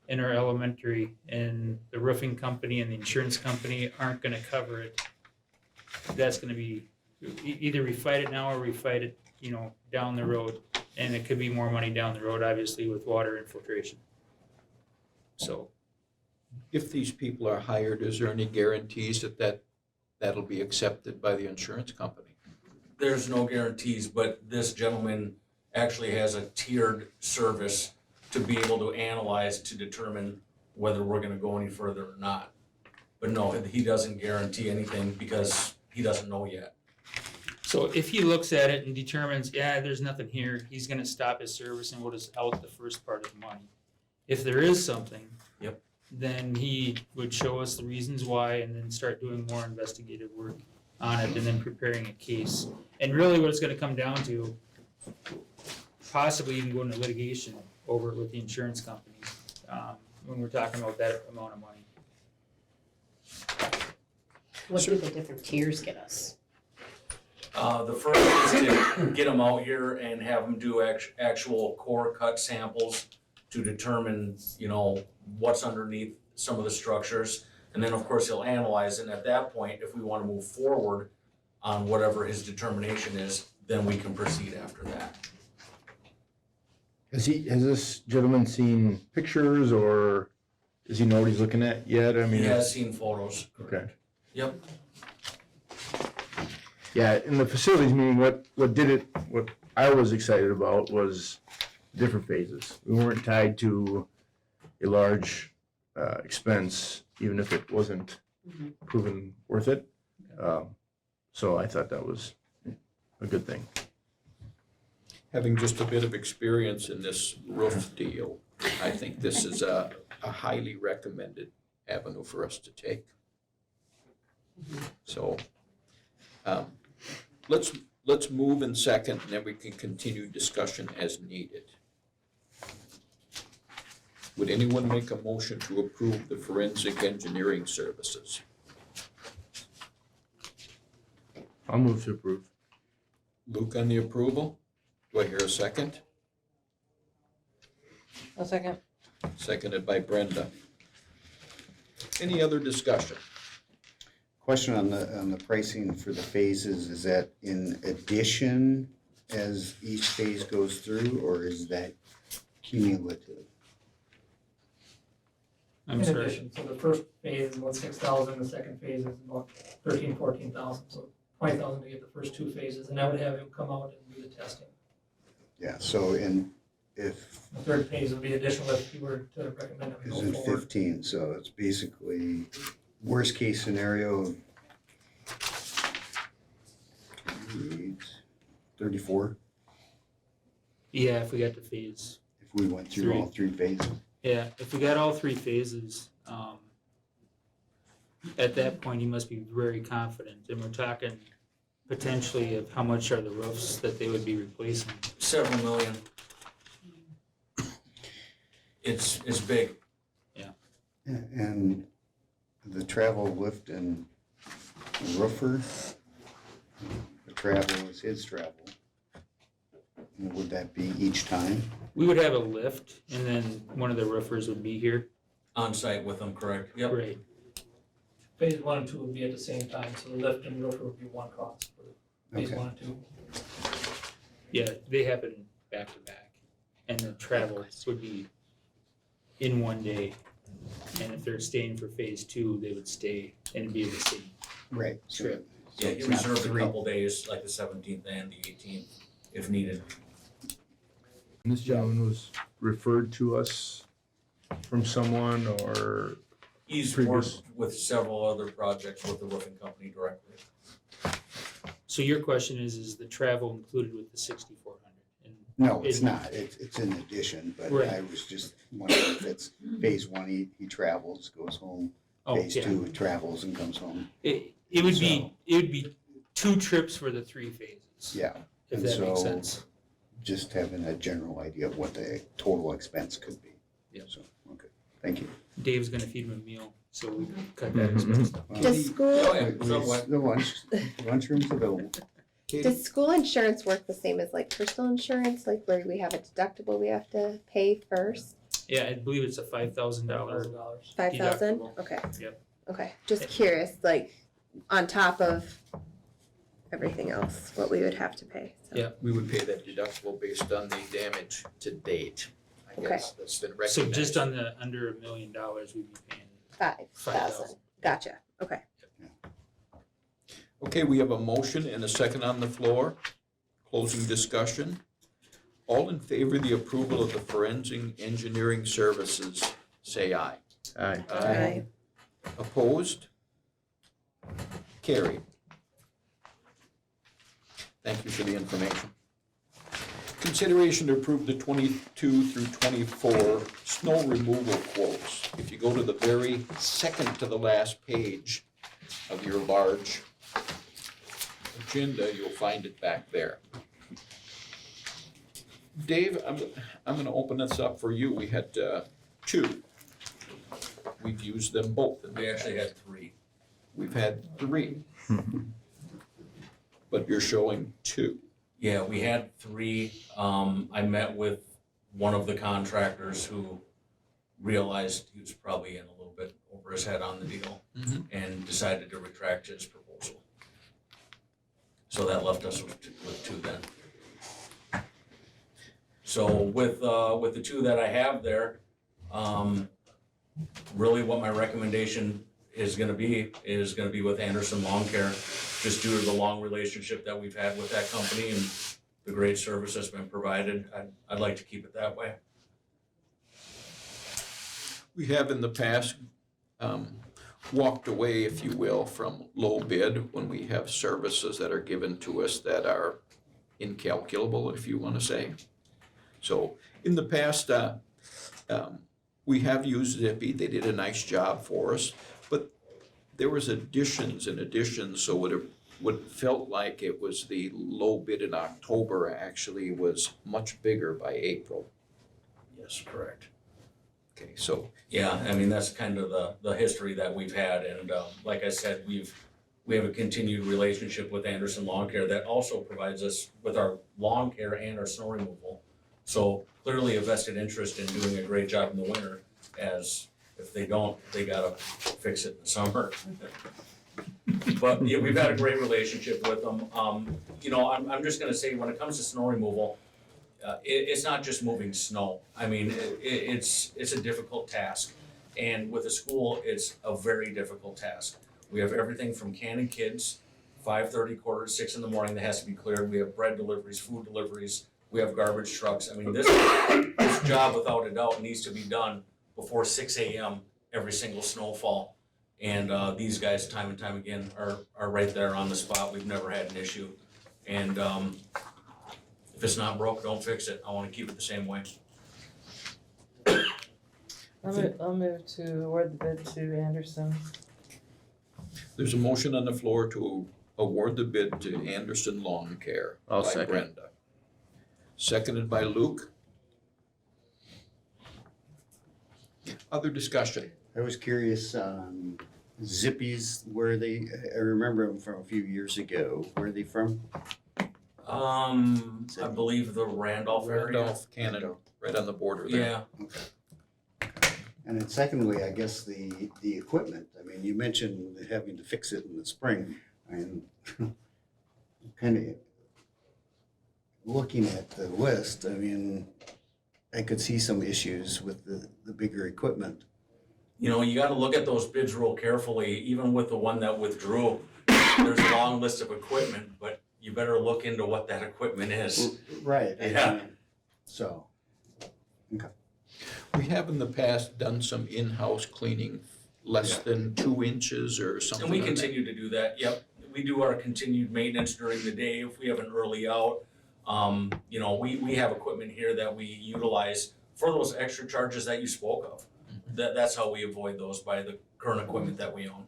Speaker 7: in our elementary and the roofing company and the insurance company aren't gonna cover it, that's gonna be, either we fight it now or we fight it, down the road. And it could be more money down the road, obviously, with water infiltration. So.
Speaker 2: If these people are hired, is there any guarantees that'll be accepted by the insurance company?
Speaker 14: There's no guarantees, but this gentleman actually has a tiered service to be able to analyze to determine whether we're gonna go any further or not. But no, he doesn't guarantee anything because he doesn't know yet.
Speaker 7: So if he looks at it and determines, there's nothing here, he's gonna stop his service and we'll just out the first part of the money. If there is something.
Speaker 14: Yep.
Speaker 7: Then he would show us the reasons why and then start doing more investigative work on it and then preparing a case. And really what it's gonna come down to, possibly even going to litigation over it with the insurance companies, when we're talking about that amount of money.
Speaker 5: What do the different tiers get us?
Speaker 14: The first is to get them out here and have them do actual core cut samples to determine, what's underneath some of the structures. And then, of course, he'll analyze it. And at that point, if we want to move forward on whatever his determination is, then we can proceed after that.
Speaker 9: Has this gentleman seen pictures, or does he know what he's looking at yet? I mean,
Speaker 14: He has seen photos.
Speaker 9: Okay.
Speaker 14: Yep.
Speaker 9: Yeah, in the facilities meeting, what I was excited about was different phases. We weren't tied to a large expense, even if it wasn't proven worth it. So I thought that was a good thing.
Speaker 2: Having just a bit of experience in this roof deal, I think this is a highly recommended avenue for us to take. So, let's move in second, and then we can continue discussion as needed. Would anyone make a motion to approve the forensic engineering services?
Speaker 9: I'll move to approve.
Speaker 2: Luke on the approval? Do I hear a second?
Speaker 11: A second.
Speaker 2: Seconded by Brenda. Any other discussion?
Speaker 1: Question on the pricing for the phases, is that in addition as each phase goes through, or is that cumulative?
Speaker 7: I'm
Speaker 16: In
Speaker 7: sorry.
Speaker 16: addition, so the first phase is about 6,000, the second phase is about 14,000, so 20,000 to get the first two phases, and I would have him come out and do the testing.
Speaker 1: Yeah, so if
Speaker 16: The third phase would be additional if you were to recommend that we
Speaker 1: is
Speaker 16: go
Speaker 1: in
Speaker 16: forward.
Speaker 1: 15, so it's basically worst case scenario 34
Speaker 7: Yeah, if we got the phase.
Speaker 1: if we went through all three phases.
Speaker 7: Yeah, if we got all three phases, at that point, he must be very confident, and we're talking potentially of how much are the roofs that they would be replacing?
Speaker 14: Several million. It's big.
Speaker 1: And the travel lift and roofer, the travel is his travel. Would that be each time?
Speaker 7: We would have a lift, and then one of the roofers would be here.
Speaker 14: On site with them, correct? Yep.
Speaker 7: Right.
Speaker 16: Phase 1 and 2 would be at the same time, so the lift and roofer would be one cost for phase
Speaker 1: Okay.
Speaker 16: 1 and 2.
Speaker 7: Yeah, they happen back to back, and the travel would be in one day. And if they're staying for phase 2, they would stay and be the same
Speaker 1: Right.
Speaker 7: trip.
Speaker 14: Yeah,
Speaker 1: it's
Speaker 14: you
Speaker 1: not
Speaker 14: reserve a
Speaker 1: three.
Speaker 14: couple days, like the 17th and the 18th, if needed.
Speaker 9: And this gentleman was referred to us from someone or
Speaker 14: He's
Speaker 9: Previous-
Speaker 14: worked with several other projects with the roofing company directly.
Speaker 7: So your question is the travel included with the 6,400? And
Speaker 1: No, it's not. It's in addition, but
Speaker 7: Right.
Speaker 1: I was just wondering if it's phase 1, he travels, goes home.
Speaker 7: Oh,
Speaker 1: Phase
Speaker 7: yeah.
Speaker 1: 2, he travels and comes home.
Speaker 7: It would be 2 trips for the 3 phases.
Speaker 1: Yeah.
Speaker 7: If
Speaker 1: And
Speaker 7: that makes
Speaker 1: so-
Speaker 7: sense.
Speaker 1: Just having a general idea of what the total expense could be.
Speaker 7: Yep.
Speaker 1: So, okay, thank you.
Speaker 7: Dave's gonna feed him a meal, so we cut that expense out.
Speaker 4: Does school,
Speaker 14: Oh, yeah,
Speaker 1: The
Speaker 14: somewhat.
Speaker 1: lunchroom's available.
Speaker 4: does school insurance work the same as like personal insurance, like where we have a deductible we have to pay first?
Speaker 7: Yeah, I believe it's a $5,000.
Speaker 16: $5,000.
Speaker 4: 5,000?
Speaker 7: Deductible.
Speaker 4: Okay.
Speaker 7: Yep.
Speaker 4: Okay, just curious, like, on top of everything else, what we would have to pay, so.
Speaker 7: Yeah.
Speaker 2: We would pay that deductible based on the damage to date, I
Speaker 4: Okay.
Speaker 2: guess, that's been recognized.
Speaker 7: So just on the under $1 million, we'd be paying
Speaker 4: 5,000, gotcha, okay.
Speaker 2: Okay, we have a motion and a second on the floor. Closing discussion. All in favor of the approval of the forensic engineering services, say aye.
Speaker 9: Aye.
Speaker 4: Aye.
Speaker 2: Opposed? Carried. Thank you for the information. Consideration to approve the 22 through 24 snow removal quotes. If you go to the very second to the last page of your large agenda, you'll find it back there. Dave, I'm gonna open this up for you. We had 2. We've used them both.
Speaker 14: We actually had 3.
Speaker 2: We've had 3. But you're showing 2.
Speaker 14: Yeah, we had 3. I met with one of the contractors who realized he was probably in a little bit over his head on the deal and decided to retract his proposal. So that left us with 2 then. So with the 2 that I have there, really what my recommendation is gonna be with Anderson Lawn Care, just due to the long relationship that we've had with that company and the great service that's been provided. I'd like to keep it that way.
Speaker 2: We have in the past walked away, if you will, from low bid when we have services that are given to us that are incalculable, if you want to say. So in the past, we have used Zippy. They did a nice job for us, but there was additions and additions, so what felt like it was the low bid in October actually was much bigger by April.
Speaker 14: Yes, correct.
Speaker 2: Okay, so
Speaker 14: Yeah, I mean, that's kind of the history that we've had, and like I said, we have a continued relationship with Anderson Lawn Care that also provides us with our lawn care and our snow removal. So clearly a vested interest in doing a great job in the winter, as if they don't, they gotta fix it in the summer. But yeah, we've had a great relationship with them. You know, I'm just gonna say, when it comes to snow removal, it's not just moving snow. I mean, it's a difficult task. And with a school, it's a very difficult task. We have everything from canning kids, 5:30, 5:45 in the morning that has to be cleared. We have bread deliveries, food deliveries. We have garbage trucks. I mean, this job, without a doubt, needs to be done before 6 a.m. every single snowfall. And these guys, time and time again, are right there on the spot. We've never had an issue. And if it's not broke, don't fix it. I want to keep it the same way.
Speaker 11: I'll move to award the bid to Anderson.
Speaker 2: there's a motion on the floor to award the bid to Anderson Lawn Care
Speaker 9: I'll
Speaker 2: by
Speaker 9: second.
Speaker 2: Brenda. Seconded by Luke. Other discussion?
Speaker 1: I was curious, Zippies, where they, I remember them from a few years ago. Where are they from?
Speaker 14: I believe the Randolph area.
Speaker 2: Randolph, Canada, right on the border there.
Speaker 14: Yeah,
Speaker 1: And then secondly, I guess the equipment. I mean, you mentioned having to fix it in the spring. And kind of looking at the list, I mean, I could see some issues with the bigger equipment.
Speaker 14: you know, you gotta look at those bids real carefully, even with the one that withdrew. There's a long list of equipment, but you better look into what that equipment is.
Speaker 1: Right.
Speaker 14: Yeah.
Speaker 1: So,
Speaker 2: We have in the past done some in-house cleaning, less than 2 inches or something
Speaker 14: And we
Speaker 2: like that.
Speaker 14: continue to do that, yep. We do our continued maintenance during the day if we have an early out. You know, we have equipment here that we utilize for those extra charges that you spoke of. That's how we avoid those, by the current equipment that we own.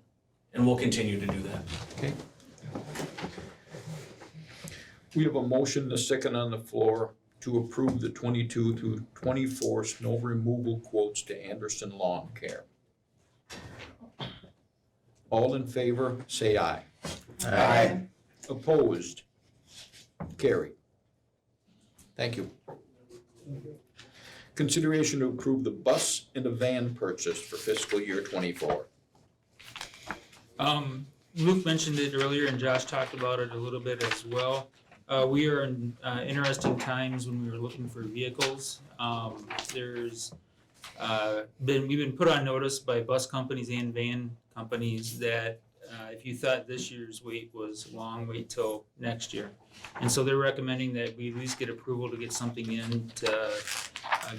Speaker 14: And we'll continue to do that.
Speaker 2: Okay. We have a motion, a second on the floor, to approve the 22 through 24 snow removal quotes to Anderson Lawn Care. All in favor, say aye.
Speaker 1: Aye.
Speaker 2: Opposed? Carried. Thank you. Consideration to approve the bus and a van purchase for fiscal year 24.
Speaker 7: Luke mentioned it earlier and Josh talked about it a little bit as well. We are in interesting times when we were looking for vehicles. We've been put on notice by bus companies and van companies that if you thought this year's wait was long, wait till next year. And so they're recommending that we at least get approval to get something in to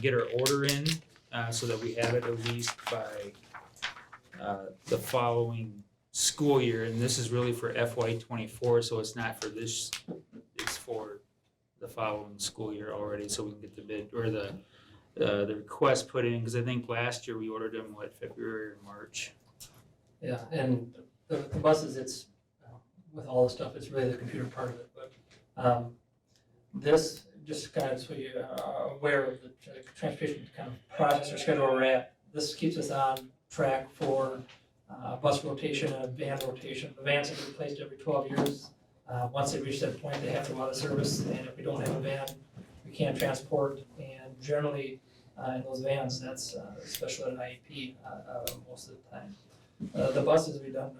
Speaker 7: get our order in so that we have it at least by the following school year. And this is really for FY24, so it's not for this, it's for the following school year already, so we can get the bid or the request put in, because I think last year we ordered them, February or March.
Speaker 16: Yeah, and the buses, it's, with all the stuff, it's really the computer part of it, but this, just kind of so you are aware of the transportation kind of process or schedule we're at, this keeps us on track for bus rotation and van rotation. The vans have been replaced every 12 years. Once they reach that point, they have to go out of service, and if we don't have a van, we can't transport, and generally in those vans, that's especially at an IEP most of the time. The buses, we've done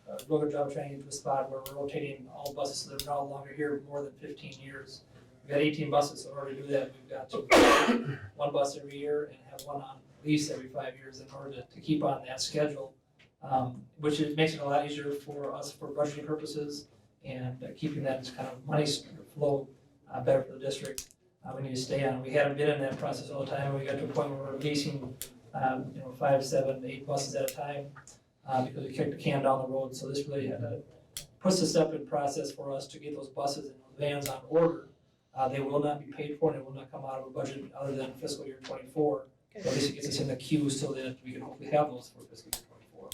Speaker 16: a real good job trying to get to a spot where we're rotating all buses so they're no longer here more than 15 years. We've got 18 buses, so in order to do that, we've got to one bus every year and have one on lease every 5 years in order to keep on that schedule, which makes it a lot easier for us for budgeting purposes and keeping that kind of money flow better for the district. We need to stay on. We hadn't been in that process all the time. We got to a point where we're leasing 5, 7, 8 buses at a time because we kicked the can down the road. So this really puts a step in process for us to get those buses and those vans on order. They will not be paid for and it will not come out of a budget other than fiscal year 24. So at least it gets us in the queue so that we can hopefully have those for fiscal year 24.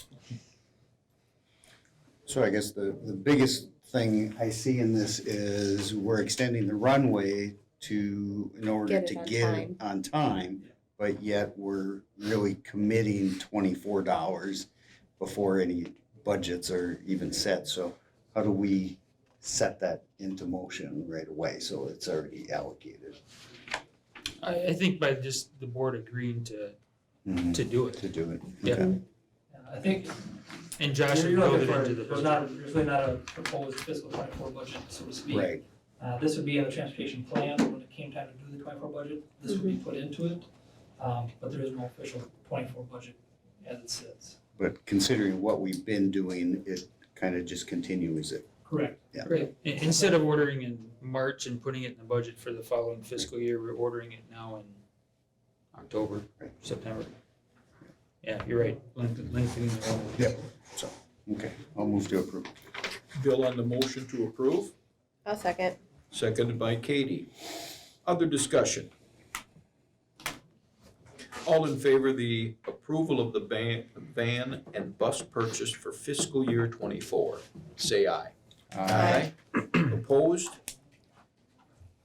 Speaker 1: So I guess the biggest thing I see in this is we're extending the runway in order to get it on time, but yet we're really committing $24 before any budgets are even set. So how do we set that into motion right away so it's already allocated?
Speaker 7: I think by just the board agreeing to do it.
Speaker 1: To do it.
Speaker 7: Yeah.
Speaker 1: Okay.
Speaker 16: I think.
Speaker 7: And Josh
Speaker 16: you're
Speaker 7: would build
Speaker 16: looking
Speaker 7: it
Speaker 16: for-
Speaker 7: into the
Speaker 16: There's really not a proposed fiscal 24 budget, so to speak.
Speaker 1: Right.
Speaker 16: This would be in the transportation plan when it came time to do the 24 budget. This would be put into it, but there is no official 24 budget as it sits.
Speaker 1: But considering what we've been doing, it kind of just continues it.
Speaker 16: Correct.
Speaker 1: Yeah.
Speaker 7: Right. Instead of ordering in March and putting it in the budget for the following fiscal year, we're ordering it now in October, September. Yeah, you're right. Lengthening the runway.
Speaker 1: Yep. So, okay, I'll move to approve.
Speaker 2: Bill on the motion to approve,
Speaker 4: I'll second.
Speaker 2: seconded by Katie. Other discussion? All in favor of the approval of the van and bus purchase for fiscal year 24, say aye. Aye. Opposed?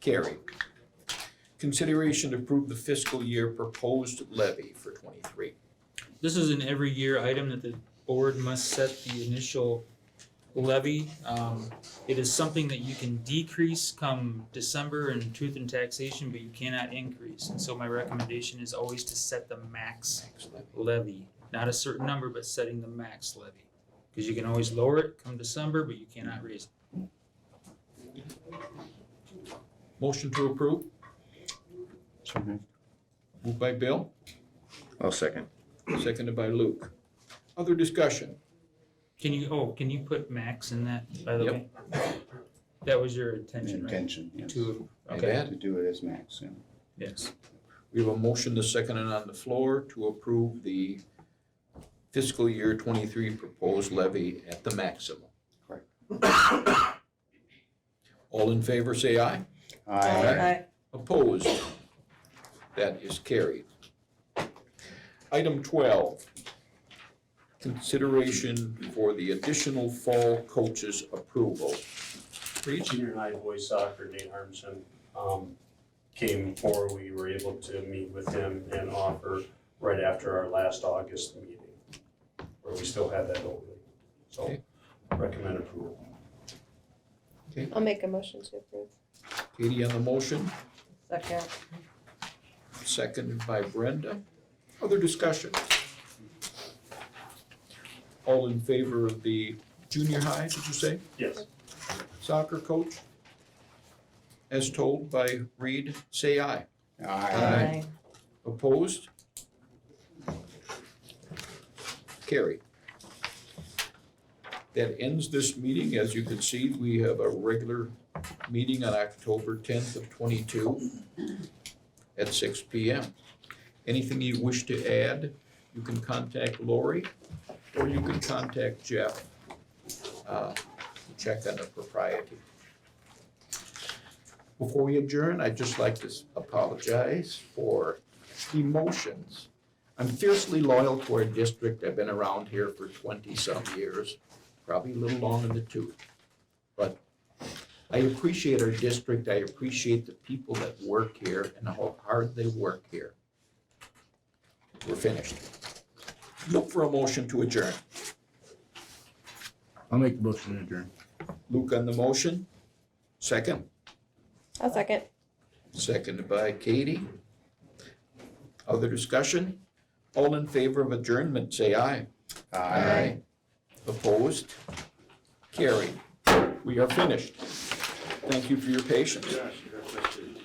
Speaker 2: Carried. Consideration to approve the fiscal year proposed levy for 23.
Speaker 7: This is an every year item that the board must set the initial levy. It is something that you can decrease come December in truth and taxation, but you cannot increase. And so my recommendation is always to set the max levy, not a certain number, but setting the max levy. Because you can always lower it come December, but you cannot raise it.
Speaker 2: Motion to approve? Moved by Bill,
Speaker 9: I'll second.
Speaker 2: seconded by Luke. Other discussion?
Speaker 7: Can you put max in that, by the
Speaker 2: Yep.
Speaker 7: way? That was your intention, right?
Speaker 1: Intention, yes.
Speaker 7: To,
Speaker 2: And
Speaker 7: okay,
Speaker 2: that,
Speaker 1: To do it as max, yeah.
Speaker 7: yes.
Speaker 2: we have a motion to second and on the floor to approve the fiscal year 23 proposed levy at the maximum.
Speaker 1: Correct.
Speaker 2: All in favor, say aye.
Speaker 11: Aye.
Speaker 2: Opposed? That is carried. Item 12, consideration for the additional fall coaches approval. Reed?
Speaker 13: Junior high boys soccer, Nate Harmson, came forward. We were able to meet with him and offer right after our last August meeting, where we still had that opening. So
Speaker 2: Okay.
Speaker 13: recommend approval.
Speaker 4: I'll make a motion to approve.
Speaker 2: Katie on the motion,
Speaker 11: Second.
Speaker 2: seconded by Brenda. Other discussion? All in favor of the junior high, did you say?
Speaker 13: Yes.
Speaker 2: Soccer coach? As told by Reed, say aye.
Speaker 11: Aye.
Speaker 2: Opposed? Carried. That ends this meeting. As you can see, we have a regular meeting on October 10th of 22 at 6 p.m. Anything you wish to add, you can contact Lori or you can contact Jeff to check on the propriety. Before we adjourn, I'd just like to apologize for emotions. I'm fiercely loyal to our district. I've been around here for 20-some years, probably a little long in the tooth. But I appreciate our district. I appreciate the people that work here and how hard they work here. We're finished. Look for a motion to adjourn.
Speaker 9: I'll make the motion to adjourn.
Speaker 2: Luke on the motion. Second.
Speaker 4: I'll second.
Speaker 2: Seconded by Katie. Other discussion? All in favor of adjournment, say aye.
Speaker 1: Aye.
Speaker 2: Opposed? Carried. We are finished. Thank you for your patience.
Speaker 15: Yes, yes, yes.